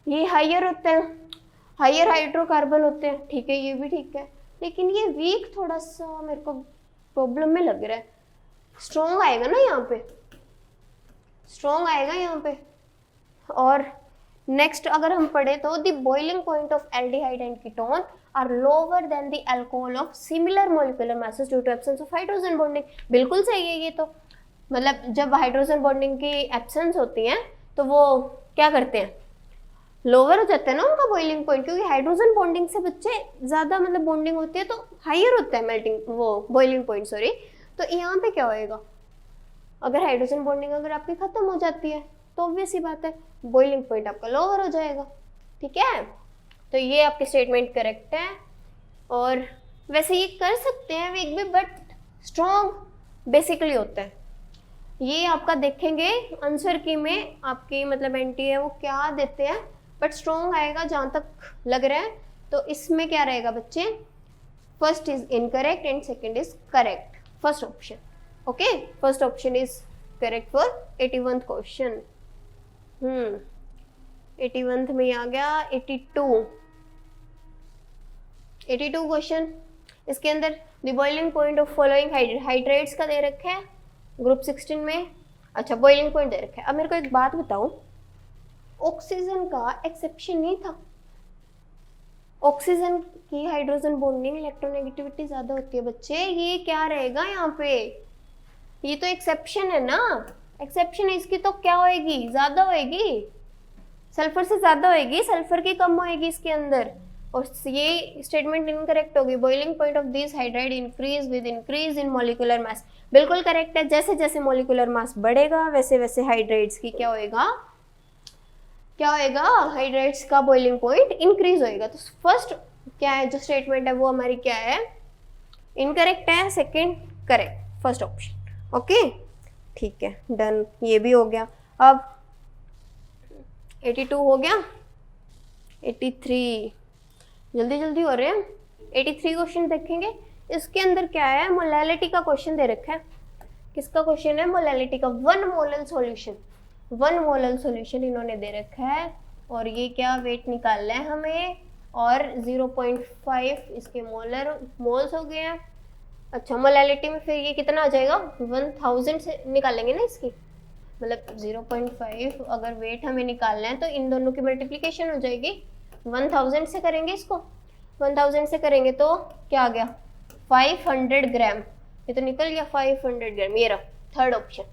ये हायर होते हैं, हायर हाइड्रोकार्बन होते हैं, ठीक है, ये भी ठीक है, लेकिन ये वीक थोड़ा सा मेरे को प्रॉब्लम में लग रहा है। स्ट्रॉन्ग आएगा ना यहाँ पे, स्ट्रॉन्ग आएगा यहाँ पे। और नेक्स्ट अगर हम पढ़े तो the boiling point of aldehyde and ketone are lower than the alcohol of similar molecular masses due to absence of hydrogen bonding. बिल्कुल सही है ये तो, मतलब जब हाइड्रोजन बॉन्डिंग की एब्सेंस होती है तो वो क्या करते हैं, लोअर हो जाता है ना उनका बॉइलिंग पॉइंट, क्योंकि हाइड्रोजन बॉन्डिंग से बच्चे ज़्यादा मतलब बॉन्डिंग होती है तो हायर होता है मेल्टिंग वो बॉइलिंग पॉइंट, सॉरी। तो यहाँ पे क्या होएगा, अगर हाइड्रोजन बॉन्डिंग अगर आपकी खत्म हो जाती है तो ऑब्वियस ही बात है बॉइलिंग पॉइंट आपका लोअर हो जाएगा। ठीक है, तो ये आपके स्टेटमेंट करेक्ट है। और वैसे ये कर सकते हैं वीक भी, बट स्ट्रॉन्ग बेसिकली होता है। ये आपका देखेंगे आंसर की में आपकी मतलब एंटी है वो क्या देते हैं, बट स्ट्रॉन्ग आएगा जहाँ तक लग रहा है। तो इसमें क्या रहेगा बच्चे, first is incorrect and second is correct, first option. Okay, first option is correct for 81th question. 81th में आ गया 82 क्वेश्चन। इसके अंदर the boiling point of following hydrates का दे रखा है ग्रुप 16 में। अच्छा, बॉइलिंग पॉइंट दे रखा है। अब मेरे को एक बात बताओ, ऑक्सीजन का एक्सेप्शन नहीं था, ऑक्सीजन की हाइड्रोजन बॉन्डिंग इलेक्ट्रोनेगेटिविटी ज्यादा होती है बच्चे, ये क्या रहेगा यहाँ पे, ये तो एक्सेप्शन है ना, एक्सेप्शन है, इसकी तो क्या होएगी, ज्यादा होएगी, सल्फर से ज्यादा होएगी, सल्फर की कम होएगी इसके अंदर। और ये स्टेटमेंट इनकरेक्ट होगी, boiling point of this hydride increase with increase in molecular mass. बिल्कुल करेक्ट है, जैसे जैसे मॉलिक्यूलर मास बढ़ेगा वैसे वैसे हाइड्राइड्स की क्या होएगा, हाइड्राइड्स का बॉइलिंग पॉइंट इंक्रीज होएगा। तो फर्स्ट क्या है जो स्टेटमेंट है वो हमारी क्या है, इनकरेक्ट है, second correct, first option. Okay, ठीक है, डन, ये भी हो गया। अब 82 हो गया, 83 जल्दी जल्दी हो रहे हैं। 83 क्वेश्चन देखेंगे, इसके अंदर क्या है, मोलैलिटी का क्वेश्चन दे रखा है। किसका क्वेश्चन है, मोलैलिटी का, 1 मोलल सॉल्यूशन, 1 मोलल सॉल्यूशन इन्होंने दे रखा है। और ये क्या वेट निकालना है हमें, और 0.5 इसके मोल्स हो गए हैं। अच्छा, मोलैलिटी में फिर ये कितना आ जाएगा, 1000 से निकालेंगे ना इसकी, मतलब 0.5 अगर वेट हमें निकालना है तो इन दोनों की मल्टीप्लिकेशन हो जाएगी, 1000 से करेंगे इसको, 1000 से करेंगे तो क्या आ गया, 500 ग्राम, ये तो निकल गया 500 ग्राम, ये रहा थर्ड ऑप्शन,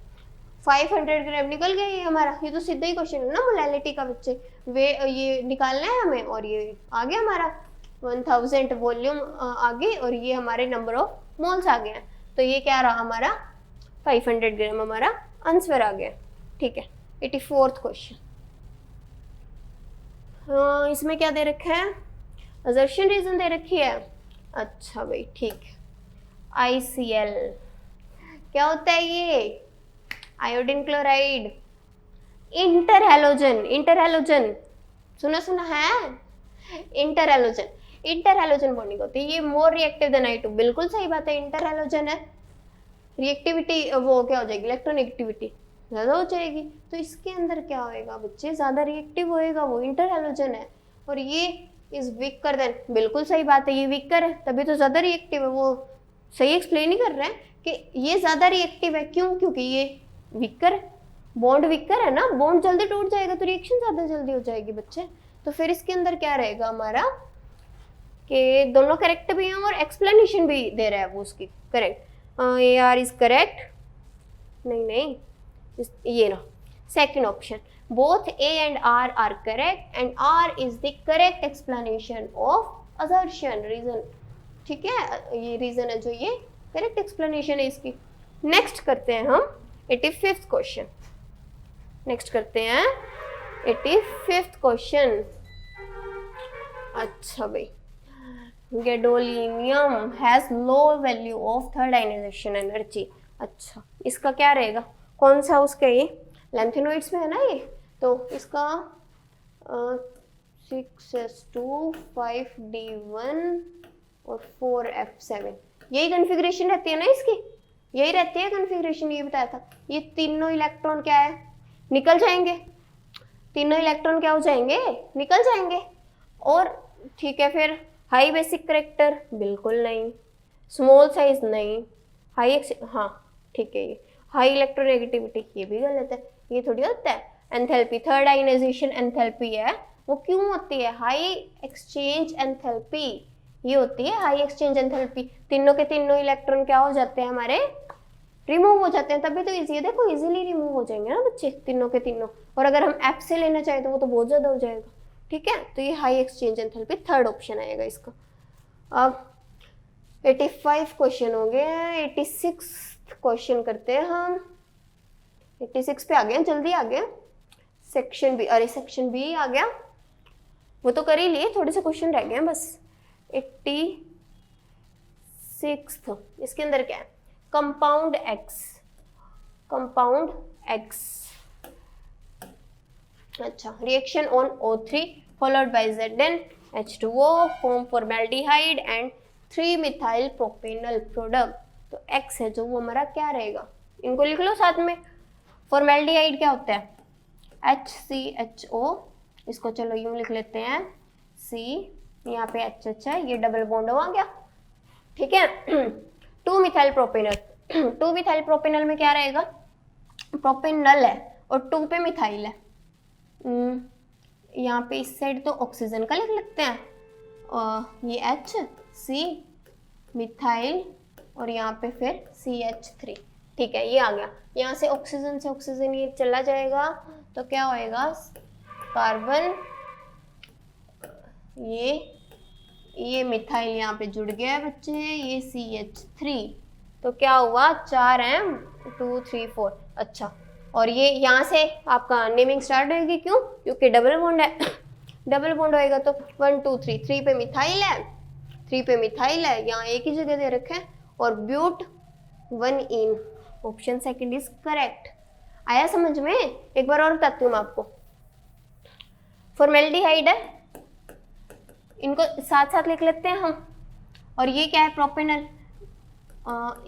500 ग्राम निकल गया ये हमारा। ये तो सीधा ही क्वेश्चन है ना मोलैलिटी का बच्चे, वे ये निकालना है हमें, और ये आ गया हमारा 1000 वॉल्यूम आ गई, और ये हमारे नंबर ऑफ मोल्स आ गए हैं। तो ये क्या रहा हमारा, 500 ग्राम हमारा आंसर आ गया। ठीक है, 84th क्वेश्चन। इसमें क्या दे रखा है, असर्शन रीजन दे रखी है। अच्छा भाई, ठीक है, ICl क्या होता है ये, आयोडीन क्लोराइड, इंटर हेलोजन सुना है, इंटर हेलोजन बॉन्डिंग होती है, ये मोर रिएक्टिव देन I2, बिल्कुल सही बात है, इंटर हेलोजन है, रिएक्टिविटी वो क्या हो जाएगी, इलेक्ट्रोनेगेटिविटी ज़्यादा हो जाएगी, तो इसके अंदर क्या होएगा बच्चे, ज़्यादा रिएक्टिव होएगा, वो इंटर हेलोजन है, और ये इज वीकर देन, बिल्कुल सही बात है, ये वीकर है तभी तो ज़्यादा रिएक्टिव है, वो सही एक्सप्लेन ही कर रहे हैं कि ये ज़्यादा रिएक्टिव है, क्यों, क्योंकि ये वीकर है, बॉन्ड वीकर है ना, बॉन्ड जल्दी टूट जाएगा तो रिएक्शन ज़्यादा जल्दी हो जाएगी बच्चे। तो फिर इसके अंदर क्या रहेगा हमारा कि दोनों करेक्ट भी हैं और एक्सप्लेनेशन भी दे रहा है वो उसकी करेक्ट, AR इज करेक्ट, नहीं ये ना second option, both A and R are correct and R is the correct explanation of assertion reason, ठीक है, ये रीजन है जो ये करेक्ट एक्सप्लेनेशन है इसकी। नेक्स्ट करते हैं हम 85th क्वेश्चन, नेक्स्ट करते हैं 85th क्वेश्चन। अच्छा भाई, gadolinium has low value of third ionisation energy, अच्छा इसका क्या रहेगा, कौन सा उसका, ये लैंथेनोइड्स में है ना ये, तो इसका 6s2 5d1 और 4f7 यही कन्फिग्रेशन रहती है ना इसकी, यही रहती है कन्फिग्रेशन, ये बताया था। ये तीनों इलेक्ट्रॉन क्या है, निकल जाएंगे, तीनों इलेक्ट्रॉन क्या हो जाएंगे, निकल जाएंगे, और ठीक है फिर हाई बेसिक करेक्टर बिल्कुल नहीं, स्मॉल साइज नहीं, हाई हाँ ठीक है, ये हाई इलेक्ट्रोनेगेटिविटी ये भी गलत है, ये थोड़ी होता है। एंथैल्पी, थर्ड आयनाइजेशन एंथैल्पी है, वो क्यों होती है, हाई एक्सचेंज एंथैल्पी, ये होती है हाई एक्सचेंज एंथैल्पी, तीनों के तीनों इलेक्ट्रॉन क्या हो जाते हैं हमारे, रिमूव हो जाते हैं, तभी तो इजी है, देखो इजीली रिमूव हो जाएंगे ना बच्चे तीनों के तीनों, और अगर हम एफ से लेना चाहें तो वो तो बहुत ज़्यादा हो जाएगा, ठीक है, तो ये high exchange enthalpy third option आएगा इसका। अब 85 क्वेश्चन हो गए, 86 क्वेश्चन करते हैं हम, 86 पे आ गए, जल्दी आ गए, सेक्शन बी, अरे सेक्शन बी आ गया, वो तो कर ही लिए, थोड़े से क्वेश्चन रह गए बस। 86 इसके अंदर क्या है, कंपाउंड एक्स, अच्छा reaction on O3 followed by Zn H2O form formaldehyde and 3 methyl propanal product, तो X है जो वो हमारा क्या रहेगा, इनको लिख लो साथ में। फॉर्मेल्डिहाइड क्या होता है, HCHO, इसको चलो यूं लिख लेते हैं C, यहाँ पे H है, ये डबल बॉन्ड आ गया, ठीक है। 2 मिथाइल प्रोपेनल, 2 मिथाइल प्रोपेनल में क्या रहेगा, प्रोपेनल है और 2 पे मिथाइल है, यहाँ पे इस साइड तो ऑक्सीजन का लिख लेते हैं, ये H C मिथाइल और यहाँ पे फिर CH3, ठीक है, ये आ गया, यहाँ से ऑक्सीजन ये चला जाएगा तो क्या होएगा, कार्बन, ये मिथाइल यहाँ पे जुड़ गया है बच्चे, ये CH3, तो क्या हुआ, 4 हैं, 2 3 4, अच्छा, और ये यहाँ से आपका नेमिंग स्टार्ट होगी, क्यों, क्योंकि डबल बॉन्ड है, डबल बॉन्ड होएगा तो 1 2 3, 3 पे मिथाइल है, 3 पे मिथाइल है, यहाँ एक ही जगह दे रखे हैं, और but 1 ene, option second is correct. आया समझ में, एक बार और बताती हूँ मैं आपको, फॉर्मेल्डिहाइड है, इनको साथ साथ लिख लेते हैं हम, और ये क्या है, प्रोपेनल,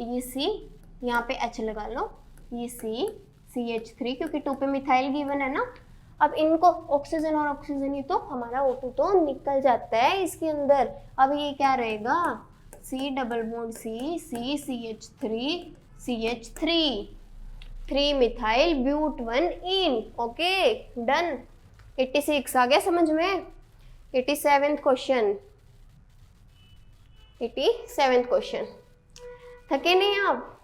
ये C, यहाँ पे H लगा लो, ये C CH3, क्योंकि 2 पे मिथाइल गिवन है ना, अब इनको ऑक्सीजन और ऑक्सीजन ही तो हमारा O2 तो निकल जाता है इसके अंदर, अब ये क्या रहेगा, C double bond C CH3 3 methyl but 1 ene, okay done. 86 आ गया समझ में। 87th क्वेश्चन, 87th क्वेश्चन, थके नहीं आप,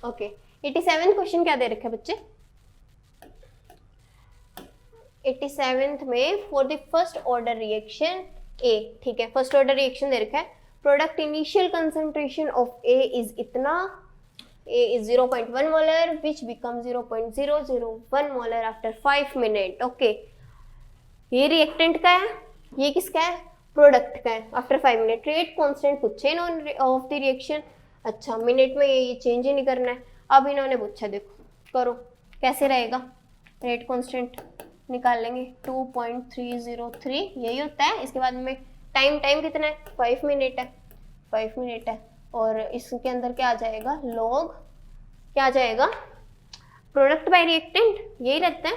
ओके। 87th क्वेश्चन क्या दे रखा है बच्चे, 87th में for the first order reaction A, ठीक है, फर्स्ट ऑर्डर रिएक्शन दे रखा है, product initial concentration of A is इतना, A is 0.1 molar which becomes 0.001 molar after 5 minutes, okay. ये रिएक्टेंट का है, ये किसका है, प्रोडक्ट का है, आफ्टर 5 मिनट। रेट कांस्टेंट पूछे इन्होंने ऑफ द रिएक्शन, अच्छा मिनट में ये चेंज ही नहीं करना है। अब इन्होंने पूछा देखो करो, कैसे रहेगा, रेट कांस्टेंट निकाल लेंगे 2.303 यही होता है। इसके बाद में टाइम कितना है, 5 मिनट है, 5 मिनट है। और इसके अंदर क्या आ जाएगा, लॉग क्या आ जाएगा, प्रोडक्ट बाय रिएक्टेंट यही रहता है,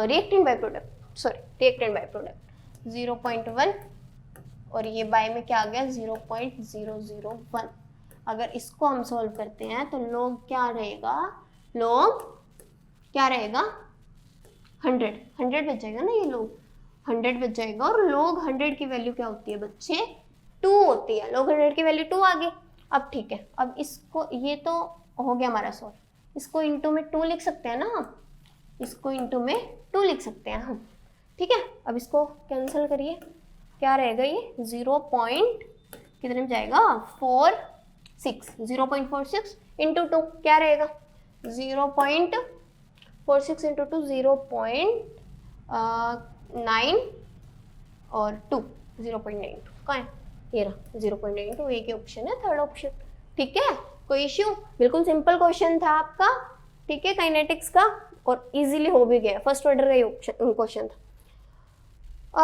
reactant by product, sorry reactant by product 0.1 और ये बाय में क्या आ गया 0.001। अगर इसको हम सॉल्व करते हैं तो लॉग क्या रहेगा, लॉग क्या रहेगा 100 बच जाएगा ना, ये लॉग 100 बच जाएगा। और लॉग 100 की वैल्यू क्या होती है बच्चे, 2 होती है। लॉग 100 की वैल्यू 2 आ गई। अब ठीक है, अब इसको, ये तो हो गया हमारा सॉल्व, इसको इंटू में 2 लिख सकते हैं ना हम, इसको इंटू में 2 लिख सकते हैं हम, ठीक है। अब इसको कैंसिल करिए, क्या रहेगा ये 0. कितने में जाएगा 46, 0.46 इंटू 2 क्या रहेगा 0.46 इंटू 2 0.9 और 2 0.92 कहाँ है, ये रहा 0.92, एक ही ऑप्शन है, थर्ड ऑप्शन, ठीक है। कोई इश्यू, बिल्कुल सिंपल क्वेश्चन था आपका, ठीक है, काइनेटिक्स का, और इजीली हो भी गया, फर्स्ट ऑर्डर का ही क्वेश्चन था।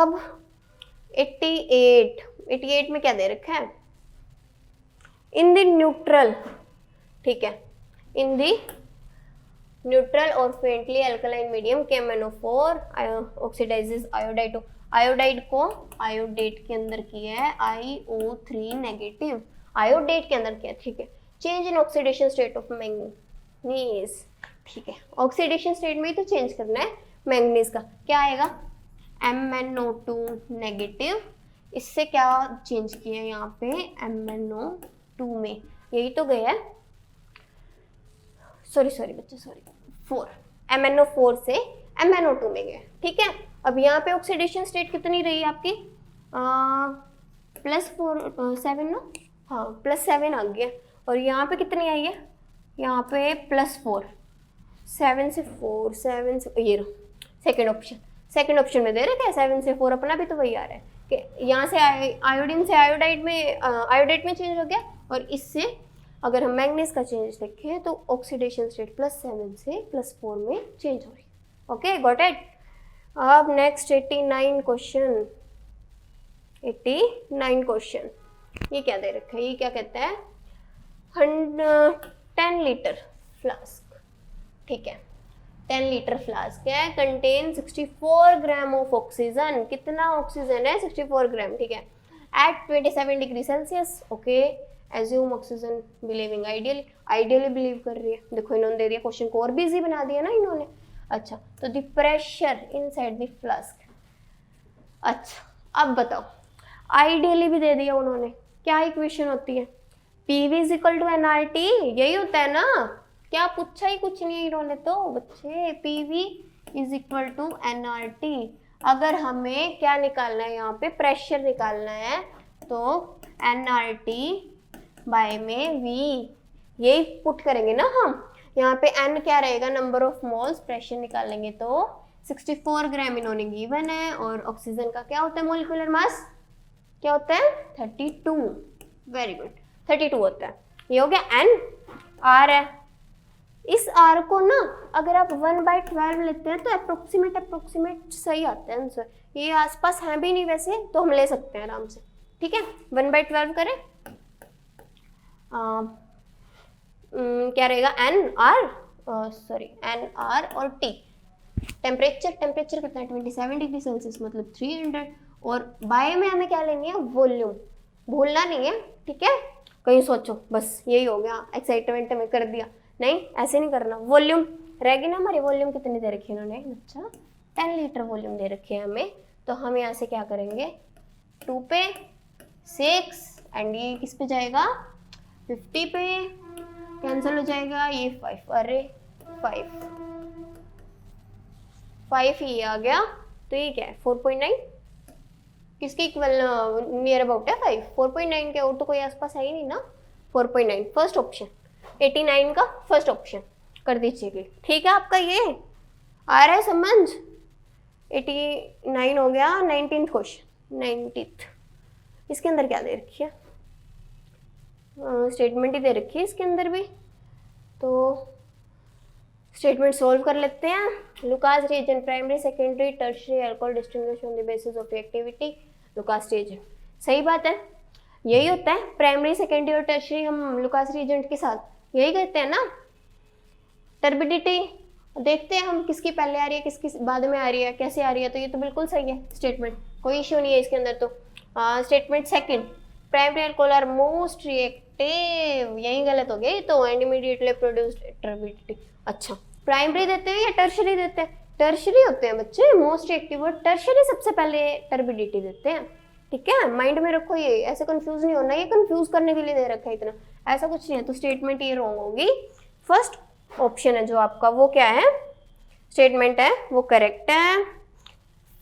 अब 88 में क्या दे रखा है, इन द न्यूट्रल, ठीक है, इन द न्यूट्रल और faintly alkaline medium KMnO4 oxidises iodide. Iodide को आयोडेट के अंदर किया है IO3 नेगेटिव, आयोडेट के अंदर किया, ठीक है। Change in oxidation state of manganese, ठीक है, ऑक्सीडेशन स्टेट में ही तो चेंज करना है मैंगनीज का, क्या आएगा MnO2 नेगेटिव। इससे क्या चेंज किया है यहाँ पे MnO2 में, यही तो गया है, सॉरी बच्चे, सॉरी 4, MnO4 से MnO2 में गया, ठीक है। अब यहाँ पे ऑक्सीडेशन स्टेट कितनी रही आपकी +7 ना, हाँ +7 आ गया। और यहाँ पे कितनी आई है, यहाँ पे +4, 7 से 4, ये रहा सेकेंड ऑप्शन में दे रहे थे 7 से 4, अपना भी तो वही आ रहा है कि यहाँ से आयोडीन से आयोडाइड में आयोडेट में चेंज हो गया। और इससे अगर हम मैंगनीज का चेंज देखें तो ऑक्सीडेशन स्टेट +7 से +4 में चेंज हो रही है। Okay, got it. अब नेक्स्ट 89 क्वेश्चन, 89 क्वेश्चन, ये क्या दे रखा है, ये क्या कहता है 10 लीटर फ्लास्क, ठीक है, 10 लीटर फ्लास्क है, कंटेन 64 ग्राम ऑफ ऑक्सीजन, कितना ऑक्सीजन है 64 ग्राम, ठीक है, at 27 degree Celsius. Okay, assume oxygen believing, ideally believe कर रही है, देखो इन्होंने दे दिया क्वेश्चन को और भी इजी बना दिया ना इन्होंने। अच्छा, तो the pressure inside the flask, अच्छा अब बताओ, आइडियली भी दे दिया उन्होंने, क्या इक्वेशन होती है PV = nRT, यही होता है ना, क्या पूछा ही कुछ नहीं है इन्होंने तो बच्चे, PV = nRT। अगर हमें क्या निकालना है, यहाँ पे प्रेशर निकालना है, तो nRT बाय में V, यही पुट करेंगे ना हम। यहाँ पे n क्या रहेगा, नंबर ऑफ मोल्स, प्रेशर निकालेंगे तो 64 ग्राम इन्होंने गिवन है, और ऑक्सीजन का क्या होता है मोलिकुलर मास, क्या होता है 32, वेरी गुड 32 होता है। ये हो गया n, r है, इस r को ना अगर आप 1/12 लेते हैं तो अप्रोक्सीमेट सही आता है आंसर, ये आसपास है भी नहीं वैसे तो हम ले सकते हैं आराम से, ठीक है। 1/12 करें, क्या रहेगा एन आर और टी। टेम्परेचर कितना है 27 डिग्री सेल्सियस, मतलब 300। और बाय में हमें क्या लेनी है, वॉल्यूम, भूलना नहीं है, ठीक है। कहीं सोचो बस यही हो गया, एक्साइटमेंट में कर दिया, नहीं ऐसे नहीं करना। वॉल्यूम रहेगी ना हमारी, वॉल्यूम कितनी दे रखी है इन्होंने, अच्छा 10 लीटर वॉल्यूम दे रखी है हमें, तो हम यहाँ से क्या करेंगे 2 पे 6 एंड ये किस पे जाएगा 50 पे, कैंसिल हो जाएगा, ये 5, अरे 5 ही आ गया, तो ये क्या है 4.9, किसके इक्वल नियर अबाउट है 5, 4.9 के और तो कोई आसपास है ही नहीं ना, 4.9 फर्स्ट ऑप्शन, 89 का फर्स्ट ऑप्शन कर दीजिएगा, ठीक है। आपका ये आ रहा है समझ, 89 हो गया। 19th क्वेश्चन, 19th, इसके अंदर क्या दे रखी है, स्टेटमेंट ही दे रखी है इसके अंदर भी, तो स्टेटमेंट सोल्व कर लेते हैं। Lucas reagent primary secondary tertiary alcohol distinguish on the basis of reactivity Lucas reagent. सही बात है, यही होता है प्राइमरी सेकेंडरी और टर्शियरी, हम लुकास रिएजेंट के साथ यही कहते हैं ना। टर्बिडिटी देखते हैं हम किसकी पहले आ रही है किसकी बाद में आ रही है, कैसे आ रही है, तो ये तो बिल्कुल सही है स्टेटमेंट, कोई इश्यू नहीं है इसके अंदर। तो statement second, primary alcohol are most reactive, यही गलत हो गया तो, एंड इमीडिएटली प्रोड्यूस्ड टर्बिडिटी। अच्छा, प्राइमरी देते हैं या टर्शियरी देते हैं? टर्शियरी होते हैं बच्चे मोस्ट रिएक्टिव, और टर्शियरी सबसे पहले टर्बिडिटी देते हैं। ठीक है, माइंड में रखो ये, ऐसे कंफ्यूज नहीं होना, ये कंफ्यूज करने के लिए दे रखा है इतना, ऐसा कुछ नहीं है। तो स्टेटमेंट ये रॉन्ग होगी। फर्स्ट ऑप्शन है जो आपका वो क्या है, स्टेटमेंट है वो करेक्ट है।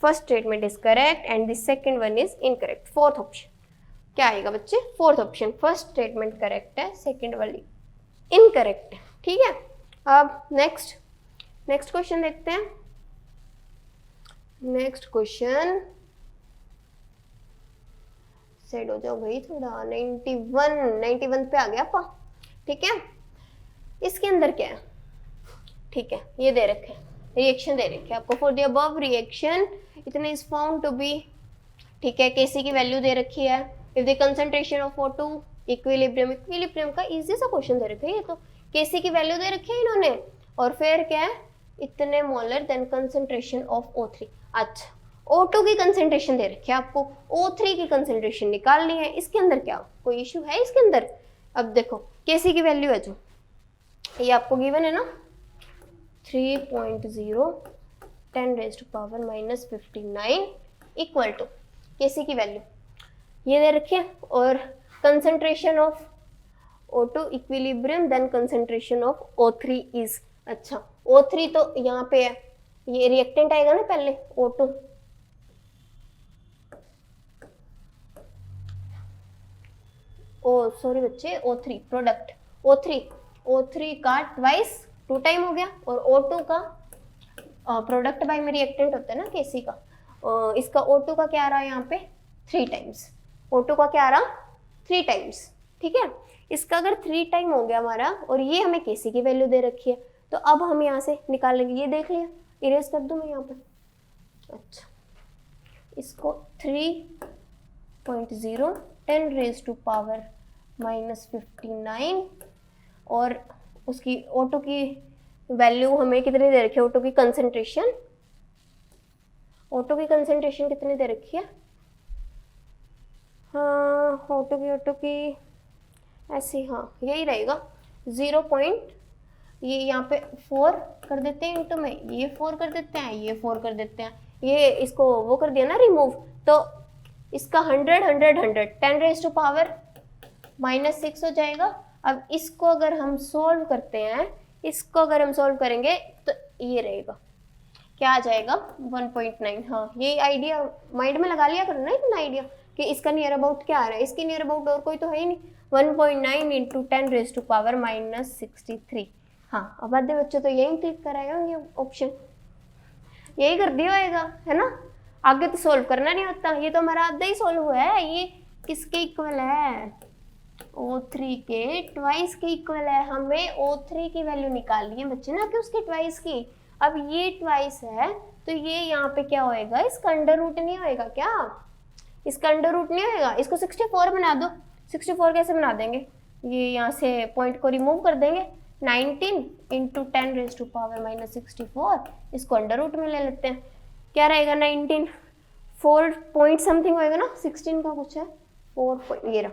First statement is correct and the second one is incorrect. Fourth option क्या आएगा बच्चे? Fourth option, first statement correct है, सेकंड वाली इनकरेक्ट है। ठीक है, अब नेक्स्ट क्वेश्चन देखते हैं। नेक्स्ट क्वेश्चन सेट हो जाओ भाई थोड़ा, 91 पे आ गया आपका। ठीक है, इसके अंदर क्या है? ठीक है, ये दे रखे रिएक्शन दे रखे आपको, फॉर द अबव रिएक्शन इतने इज फाउंड टू बी, ठीक है, केसी की वैल्यू दे रखी है, if the concentration of O2 equilibrium का इजी सा क्वेश्चन दे रखा है ये तो, केसी की वैल्यू दे रखी है इन्होंने, और फिर क्या है, इतने molar then concentration of O3। अच्छा, O2 की कंसंट्रेशन दे रखी है आपको, O3 की कंसंट्रेशन निकालनी है। इसके अंदर क्या कोई इश्यू है इसके अंदर? अब देखो केसी की वैल्यू है जो ये आपको गिवन है ना, 3.0 10⁻⁻⁻59 इक्वल टू केसी की वैल्यू ये दे रखी है, और concentration of O2 equilibrium then concentration of O3 is, अच्छा O3 तो यहाँ पे है, ये रिएक्टेंट आएगा ना पहले O2, सॉरी बच्चे O3 प्रोडक्ट, O3 का ट्वाइस 2 टाइम हो गया, और O2 का प्रोडक्ट बाय में रिएक्टेंट होता है ना केसी का, इसका O2 का क्या आ रहा है यहाँ पे 3 टाइम्स, O2 का क्या आ रहा 3 टाइम्स। ठीक है, इसका अगर 3 टाइम हो गया हमारा, और ये हमें केसी की वैल्यू दे रखी है, तो अब हम यहाँ से निकालेंगे, ये देख लिया, इरेज कर दूँ मैं यहाँ पर। अच्छा, इसको 3.0 10⁻⁻59 और उसकी O2 की वैल्यू हमें कितनी दे रखी है, O2 की कंसंट्रेशन कितनी दे रखी है, हाँ O2 की ऐसी, हाँ यही रहेगा 0. ये यहाँ पे 4 कर देते हैं इंटू में, ये 4 कर देते हैं, ये 4 कर देते हैं, ये इसको वो कर दिया ना रिमूव, तो इसका 100 10⁻⁻6 हो जाएगा। अब इसको अगर हम सॉल्व करते हैं, इसको अगर हम सॉल्व करेंगे तो ये रहेगा, क्या आ जाएगा 1.9। हाँ, ये आइडिया माइंड में लगा लिया करो ना, इतना आइडिया कि इसका नियर अबाउट क्या आ रहा है, इसकी नियर अबाउट और कोई तो है ही नहीं, 1.9 इंटू 10⁻⁻63। हाँ, अब आधे बच्चे तो यही क्लिक कराए होंगे, ऑप्शन यही कर दिया होगा, है ना, आगे तो सॉल्व करना नहीं होता, ये तो हमारा आधा ही सॉल्व हुआ है। ये किसके इक्वल है, O3 के ट्वाइस के इक्वल है, हमें O3 की वैल्यू निकालनी है बच्चे ना, कि उसके ट्वाइस की। अब ये ट्वाइस है तो ये यहाँ पे क्या होएगा, इसका अंडर रूट नहीं होएगा क्या, इसका अंडर रूट नहीं होएगा, इसको 64 बना दो। 64 कैसे बना देंगे, ये यहाँ से पॉइंट को रिमूव कर देंगे, 19 इंटू 10⁻⁻64, इसको अंडर रूट में ले लेते हैं, क्या रहेगा 19, 4 पॉइंट समथिंग होएगा ना, 16 का कुछ है 4 पॉइंट, ये रहा,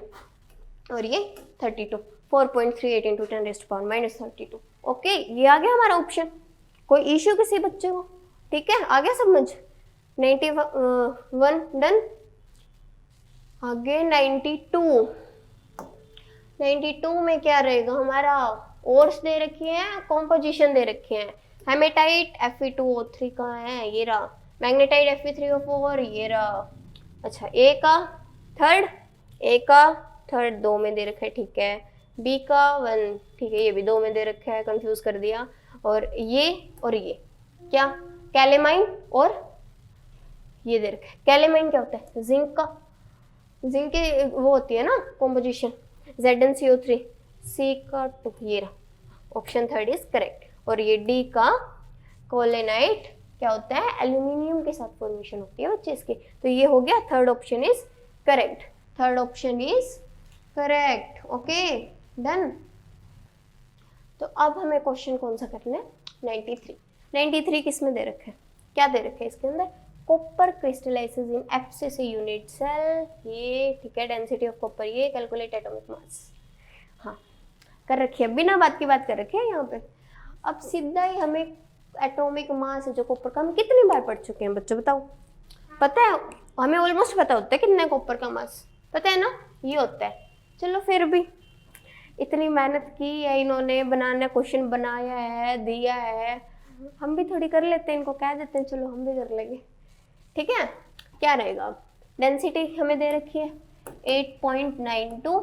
और ये 32, 4.38 इंटू 10⁻⁻32। ओके, ये आ गया हमारा ऑप्शन, कोई इश्यू किसी बच्चे को? ठीक है, आ गया समझ, 91 डन। आगे 92 में क्या रहेगा हमारा, ओर्स दे रखी है, कॉम्पोजिशन दे रखे हैं, हेमेटाइट Fe2O3 का है, ये रहा, मैग्नेटाइट Fe3O4, ये रहा। अच्छा, ए का थर्ड 2 में दे रखा है, ठीक है, बी का 1, ठीक है, ये भी 2 में दे रखा है, कंफ्यूज कर दिया, और ये क्या कैलेमाइन, और ये दे रखा है, कैलेमाइन क्या होता है, जिंक की वो होती है ना कॉम्पोजिशन, ZnCO3, C का 2, ये रहा, ऑप्शन 3 इज करेक्ट। और ये डी का कोलेनाइट क्या होता है, एल्यूमिनियम के साथ फॉर्मेशन होती है बच्चे इसकी। तो ये हो गया, third option is correct, third option is correct. Okay done. तो अब हमें क्वेश्चन कौन सा करना है, 93। 93 किस में दे रखे हैं, क्या दे रखे हैं इसके अंदर, कॉपर क्रिस्टलाइजेस इन एफसीसी यूनिट सेल, ये ठीक है, डेंसिटी ऑफ कॉपर, ये कैलकुलेट एटॉमिक मास, हाँ कर रखी है, बिना बात की बात कर रखी है यहाँ पे। अब सीधा ही हमें एटॉमिक मास है जो कॉपर का, हम कितनी बार पढ़ चुके हैं बच्चों बताओ, पता है हमें ऑलमोस्ट पता होता है कितना है कॉपर का मास, पता है ना, ये होता है। चलो फिर भी इतनी मेहनत की है इन्होंने, बनाना क्वेश्चन बनाया है, दिया है, हम भी थोड़ी कर लेते हैं, इनको कह देते हैं चलो हम भी कर लेंगे, ठीक है। क्या रहेगा, डेंसिटी हमें दे रखी है 8.92,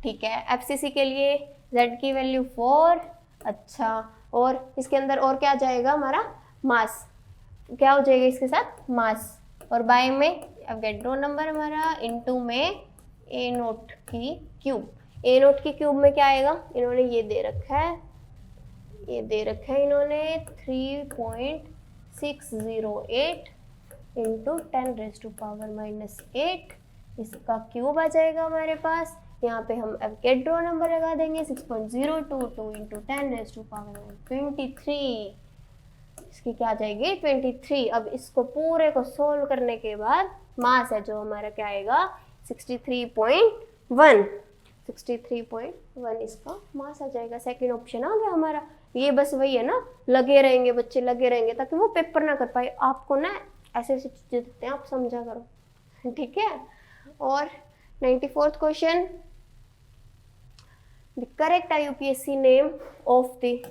ठीक है। एफसीसी के लिए Z की वैल्यू 4, अच्छा, और इसके अंदर और क्या जाएगा हमारा, मास, क्या हो जाएगा इसके साथ, मास, और बाय में एवोगैड्रो नंबर हमारा, इनटू में A नोट की क्यूब, A नोट की क्यूब में क्या आएगा, इन्होंने ये दे रखा है, ये दे रखा है इन्होंने 3.608 इंटू 10⁻⁻8, इसका क्यूब आ जाएगा हमारे पास। यहाँ पे हम एवोगैड्रो नंबर लगा देंगे 6.022 इंटू 10⁻23, इसकी क्या आ जाएगी 23। अब इसको पूरे को सोल्व करने के बाद मास है जो हमारा क्या आएगा 63.1, 63.1 इसका मास आ जाएगा। सेकंड ऑप्शन आ गया हमारा। ये बस वही है ना, लगे रहेंगे बच्चे, लगे रहेंगे ताकि वो पेपर ना कर पाए, आपको ना ऐसे ऐसे चीजें देते हैं, आप समझा करो, ठीक है। और 94th question, the correct IUPAC name of the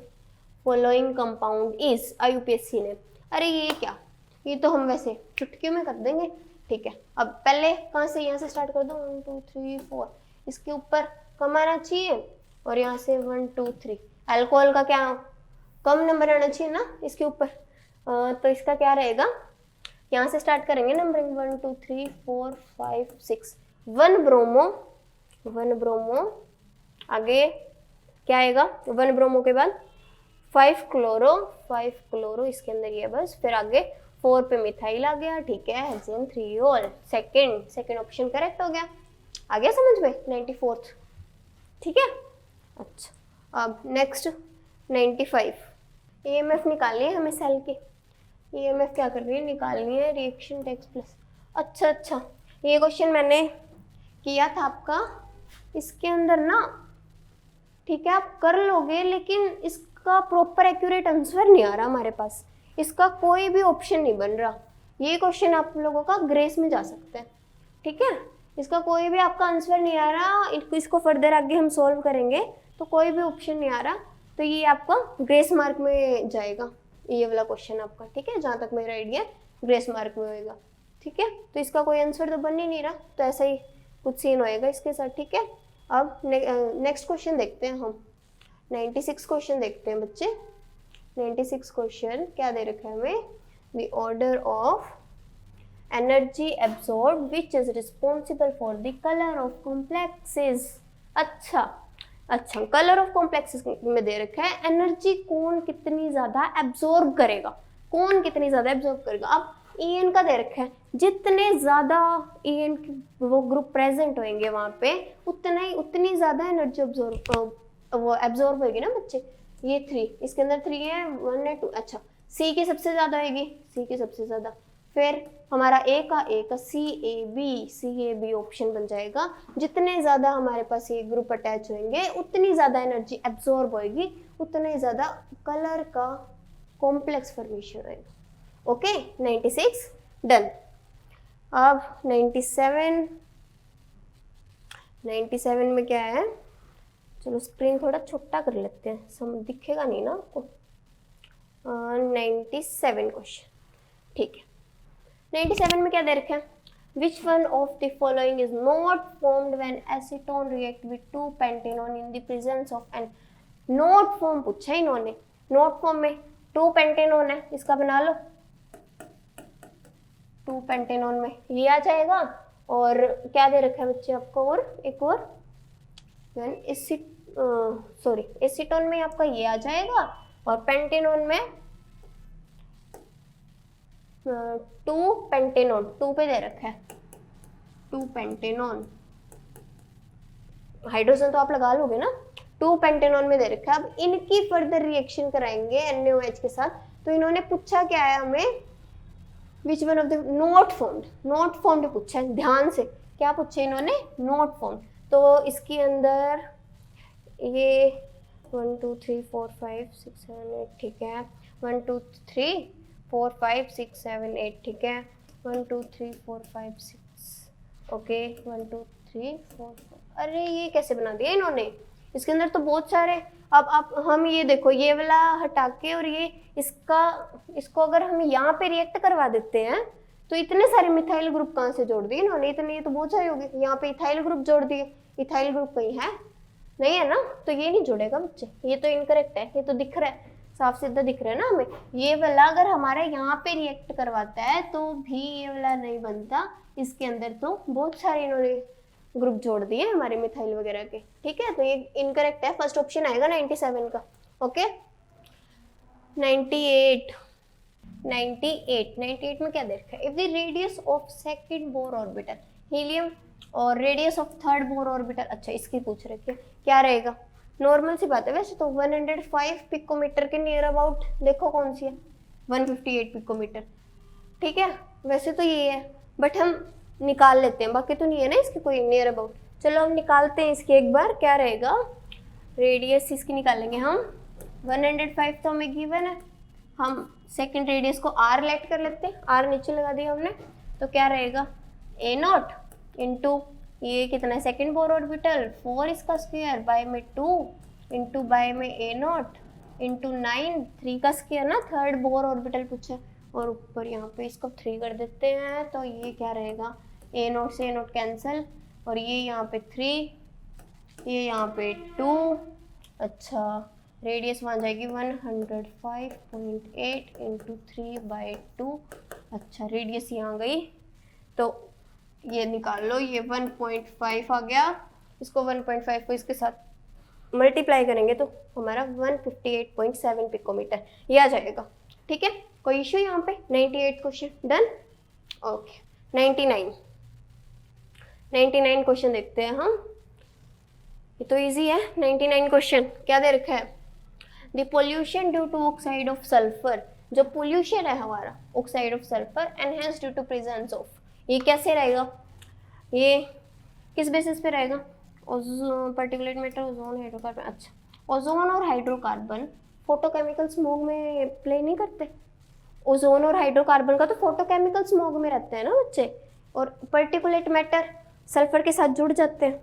following compound is, IUPAC name, अरे ये क्या, ये तो हम वैसे चुटकियों में कर देंगे, ठीक है। अब पहले कहाँ से, यहाँ से स्टार्ट कर दो, 1 2 3 4, इसके ऊपर कम आना चाहिए, और यहाँ से 1 2 3, अल्कोहल का क्या कम नंबर आना चाहिए ना इसके ऊपर, तो इसका क्या रहेगा, यहाँ से स्टार्ट करेंगे नंबरिंग 1 2 3 4 5 6, 1 ब्रोमो, 1 ब्रोमो, आगे क्या आएगा 1 ब्रोमो के बाद 5 क्लोरो, 5 क्लोरो इसके अंदर ये बस, फिर आगे 4 पे मिथाइल आ गया, ठीक है, हेक्सेन 3 सेकेंड ऑप्शन करेक्ट हो गया। आ गया समझ में 94th, ठीक है। अच्छा अब नेक्स्ट 95, EMF निकालनी है हमें सेल की, EMF क्या करनी है, निकालनी है, रिएक्शन टेक्स प्लस, अच्छा ये क्वेश्चन मैंने किया था आपका इसके अंदर ना, ठीक है, आप कर लोगे, लेकिन इसका प्रॉपर एक्यूरेट आंसर नहीं आ रहा हमारे पास, इसका कोई भी ऑप्शन नहीं बन रहा। ये क्वेश्चन आप लोगों का ग्रेस में जा सकता है, ठीक है, इसका कोई भी आपका आंसर नहीं आ रहा, इसको फर्दर आगे हम सॉल्व करेंगे तो कोई भी ऑप्शन नहीं आ रहा, तो ये आपका ग्रेस मार्क में जाएगा ये वाला क्वेश्चन आपका, ठीक है, जहाँ तक मेरा आइडिया ग्रेस मार्क में होएगा, ठीक है। तो इसका कोई आंसर तो बन ही नहीं रहा, तो ऐसा ही कुछ सीन होएगा इसके साथ, ठीक है। अब नेक्स्ट क्वेश्चन देखते हैं हम, 96 क्वेश्चन देखते हैं बच्चे। 96 क्वेश्चन क्या दे रखा है हमें, the order of energy absorb which is responsible for the colour of complexes. अच्छा कलर ऑफ कॉम्प्लेक्सेस में दे रखा है एनर्जी कौन कितनी ज्यादा एब्सॉर्ब करेगा, कौन कितनी ज्यादा एब्सॉर्ब करेगा। अब EN का दे रखा है, जितने ज्यादा EN वो ग्रुप प्रेजेंट होंगे वहां पे उतनी ज्यादा एनर्जी एब्सॉर्ब होगी ना बच्चे। ये 3 इसके अंदर 3 है, 1 है 2, अच्छा C की सबसे ज्यादा होगी, C की सबसे ज्यादा, फिर हमारा A का CAB ऑप्शन बन जाएगा। जितने ज्यादा हमारे पास ये ग्रुप अटैच होंगे उतनी ज्यादा एनर्जी एब्सॉर्ब होगी, उतने ज्यादा कलर का कॉम्प्लेक्स फॉर्मेशन होगा। Okay 96 done. अब 97 में क्या है, चलो स्क्रीन थोड़ा छोटा कर लेते हैं, समझ दिखेगा नहीं ना आपको। 97 क्वेश्चन, ठीक है। 97 में क्या दे रखे हैं, which one of the following is not formed when acetone react with 2 pentanone in the presence of an, not form पूछा है इन्होंने, नॉट फॉर्म में 2 पेंटेनॉन है, इसका बना लो 2 पेंटेनॉन में ये आ जाएगा। और क्या दे रखा है बच्चे आपको, और एक और एसीटोन में आपका ये आ जाएगा, और पेंटेनॉन में 2 पेंटेनॉन, 2 पे दे रखा है 2 पेंटेनॉन। हाइड्रोजन तो आप लगा लोगे ना, 2 पेंटेनॉन में दे रखा है। अब इनकी फर्दर रिएक्शन कराएंगे NaOH के साथ। तो इन्होंने पूछा क्या है हमें, विच one of the not formed पूछा है, ध्यान से क्या पूछे इन्होंने, नॉट फॉर्म्ड। तो इसके अंदर ये 1 2 3 4 5 6 7 8 ठीक है, 1 2 3 4 5 6 7 8 ठीक है, 1 2 3 4 5 6 ओके 1 2 3 4 5। अरे ये कैसे बना दिया इन्होंने, इसके अंदर तो बहुत सारे। अब हम ये देखो, ये वाला हटा के और ये इसको अगर हम यहाँ पे रिएक्ट करवा देते हैं तो इतने सारे मिथाइल ग्रुप कहाँ से जोड़ दिए इन्होंने, इतने, ये तो बहुत सारे हो गए। यहाँ पे इथाइल ग्रुप जोड़ दिए, इथाइल ग्रुप कहीं है नहीं है ना, तो ये नहीं जुड़ेगा बच्चे, ये तो इनकरेक्ट है। ये तो दिख रहा है, साफ सीधा दिख रहा है ना हमें। ये वाला अगर हमारे यहाँ पे रिएक्ट करवाता है तो भी ये वाला नहीं बनता, इसके अंदर तो बहुत सारे इन्होंने ग्रुप जोड़ दिए हमारे मिथाइल वगैरह के, ठीक है। तो ये इनकरेक्ट है, फर्स्ट ऑप्शन आएगा 97 का। ओके 98 में क्या देखा है, if the radius of second Bohr orbital helium और radius of third Bohr orbital, अच्छा इसकी पूछ रखी है, क्या रहेगा। नॉर्मल सी बात है वैसे तो, 105 पिकोमीटर के नियर अबाउट देखो कौन सी है, 158 पिकोमीटर, ठीक है। वैसे तो ये है, बट हम निकाल लेते हैं, बाकी तो नहीं है ना इसकी कोई नियर अबाउट। चलो हम निकालते हैं इसकी एक बार, क्या रहेगा रेडियस इसकी निकालेंगे हम। 105 तो हमें गिवन है, हम सेकंड रेडियस को r लेट कर लेते हैं, r नीचे लगा दिया हमने, तो क्या रहेगा a0 इंटू ये कितना है सेकंड बोर ऑर्बिटल 4 इसका स्क्वायर बाय में 2 इंटू बाय में a0 इंटू 9 3 का स्क्वायर ना, थर्ड बोर ऑर्बिटल पूछा है, और ऊपर यहाँ पे इसको 3 कर देते हैं। तो ये क्या रहेगा a0 से a0 कैंसिल, और ये यहाँ पे 3, ये यहाँ पे 2, अच्छा रेडियस वहाँ जाएगी 105.8 इंटू 3/2, अच्छा रेडियस यहाँ गई, तो ये निकाल लो, ये 1.5 आ गया। इसको 1.5 को इसके साथ मल्टीप्लाई करेंगे तो हमारा 158.7 पिकोमीटर ये आ जाएगा, ठीक है। कोई इश्यू यहाँ पे, 98 क्वेश्चन डन। ओके 99 क्वेश्चन देखते हैं हम, ये तो इजी है। 99 क्वेश्चन क्या दे रखा है, the pollution due to oxide of sulphur, जो पोल्यूशन है हमारा oxide of sulphur enhance due to presence of, ये कैसे रहेगा, ये किस बेसिस पे रहेगा, ozone particulate matter, ozone hydrocarbon. अच्छा ओजोन और हाइड्रोकार्बन फोटोकेमिकल स्मोग में प्ले नहीं करते, ओजोन और हाइड्रोकार्बन का तो फोटोकेमिकल स्मोग में रहते हैं ना बच्चे, और पार्टिकुलेट मैटर सल्फर के साथ जुड़ जाते हैं,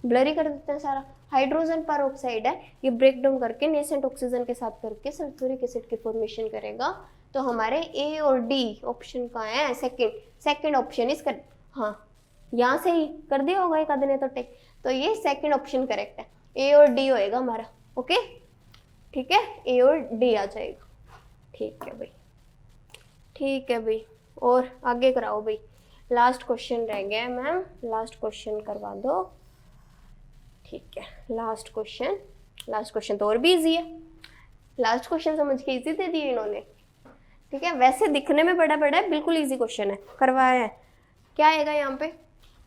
ब्लरी कर देते हैं सारा। हाइड्रोजन पर ऑक्साइड है, ये ब्रेक डाउन करके नेसेंट ऑक्सीजन के साथ करके सल्फ्यूरिक एसिड की फॉर्मेशन करेगा। तो हमारे ए और डी ऑप्शन कहाँ है, सेकंड ऑप्शन इस कर, हाँ यहाँ से ही कर दिया होगा एक आदमी ने तो टेक, तो ये सेकंड ऑप्शन करेक्ट है, ए और डी होएगा हमारा। ओके ठीक है, ए और डी आ जाएगा, ठीक है भाई, ठीक है भाई। और आगे कराओ भाई, लास्ट क्वेश्चन रह गया मैम, लास्ट क्वेश्चन करवा दो, ठीक है। लास्ट क्वेश्चन तो और भी इजी है, लास्ट क्वेश्चन समझ के इजी दे दिए इन्होंने, ठीक है। वैसे दिखने में बड़ा बड़ा है, बिल्कुल इजी क्वेश्चन है, करवाया है। क्या आएगा यहाँ पे,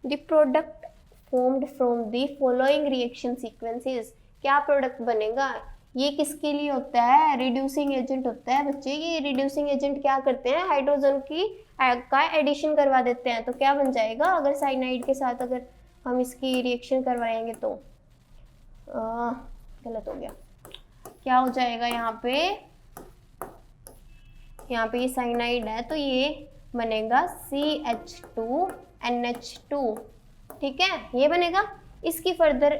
the product formed from the following reaction sequences, क्या प्रोडक्ट बनेगा, ये किसके लिए होता है, रिड्यूसिंग एजेंट होता है बच्चे। ये रिड्यूसिंग एजेंट क्या करते हैं, हाइड्रोजन का एडिशन करवा देते हैं, तो क्या बन जाएगा, अगर साइनाइड के साथ अगर हम इसकी रिएक्शन करवाएंगे तो गलत हो गया, क्या हो जाएगा यहाँ पे ये साइनाइड है तो ये बनेगा CH2NH2, ठीक है, ये बनेगा। इसकी फर्दर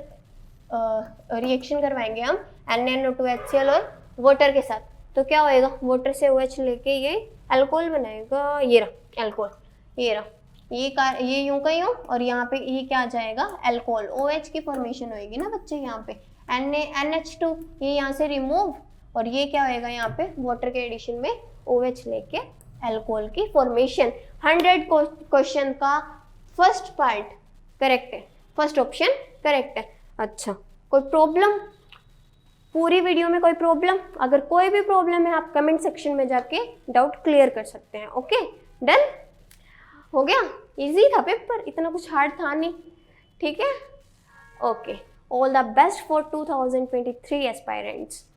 रिएक्शन करवाएंगे हम NaNO2HCl और वाटर के साथ, तो क्या होएगा, वाटर से OH लेके ये अल्कोहल बनाएगा, ये रहा अल्कोहल, ये रहा, ये यूं का यूं, और यहाँ पे ये क्या आ जाएगा अल्कोहल, OH की फॉर्मेशन होएगी ना बच्चे, यहाँ पे NH2 ये यहाँ से रिमूव, और ये क्या होएगा यहाँ पे वाटर के एडिशन में OH लेके अल्कोहल की फॉर्मेशन। 100 क्वेश्चन का फर्स्ट पार्ट करेक्ट है, फर्स्ट ऑप्शन करेक्ट है। अच्छा कोई प्रॉब्लम, पूरी वीडियो में कोई प्रॉब्लम? अगर कोई भी प्रॉब्लम है आप कमेंट सेक्शन में जाके डाउट क्लियर कर सकते हैं। ओके, डन हो गया। इजी था पेपर, इतना कुछ हार्ड था नहीं। ठीक है, okay. All the best for 2023 aspirants.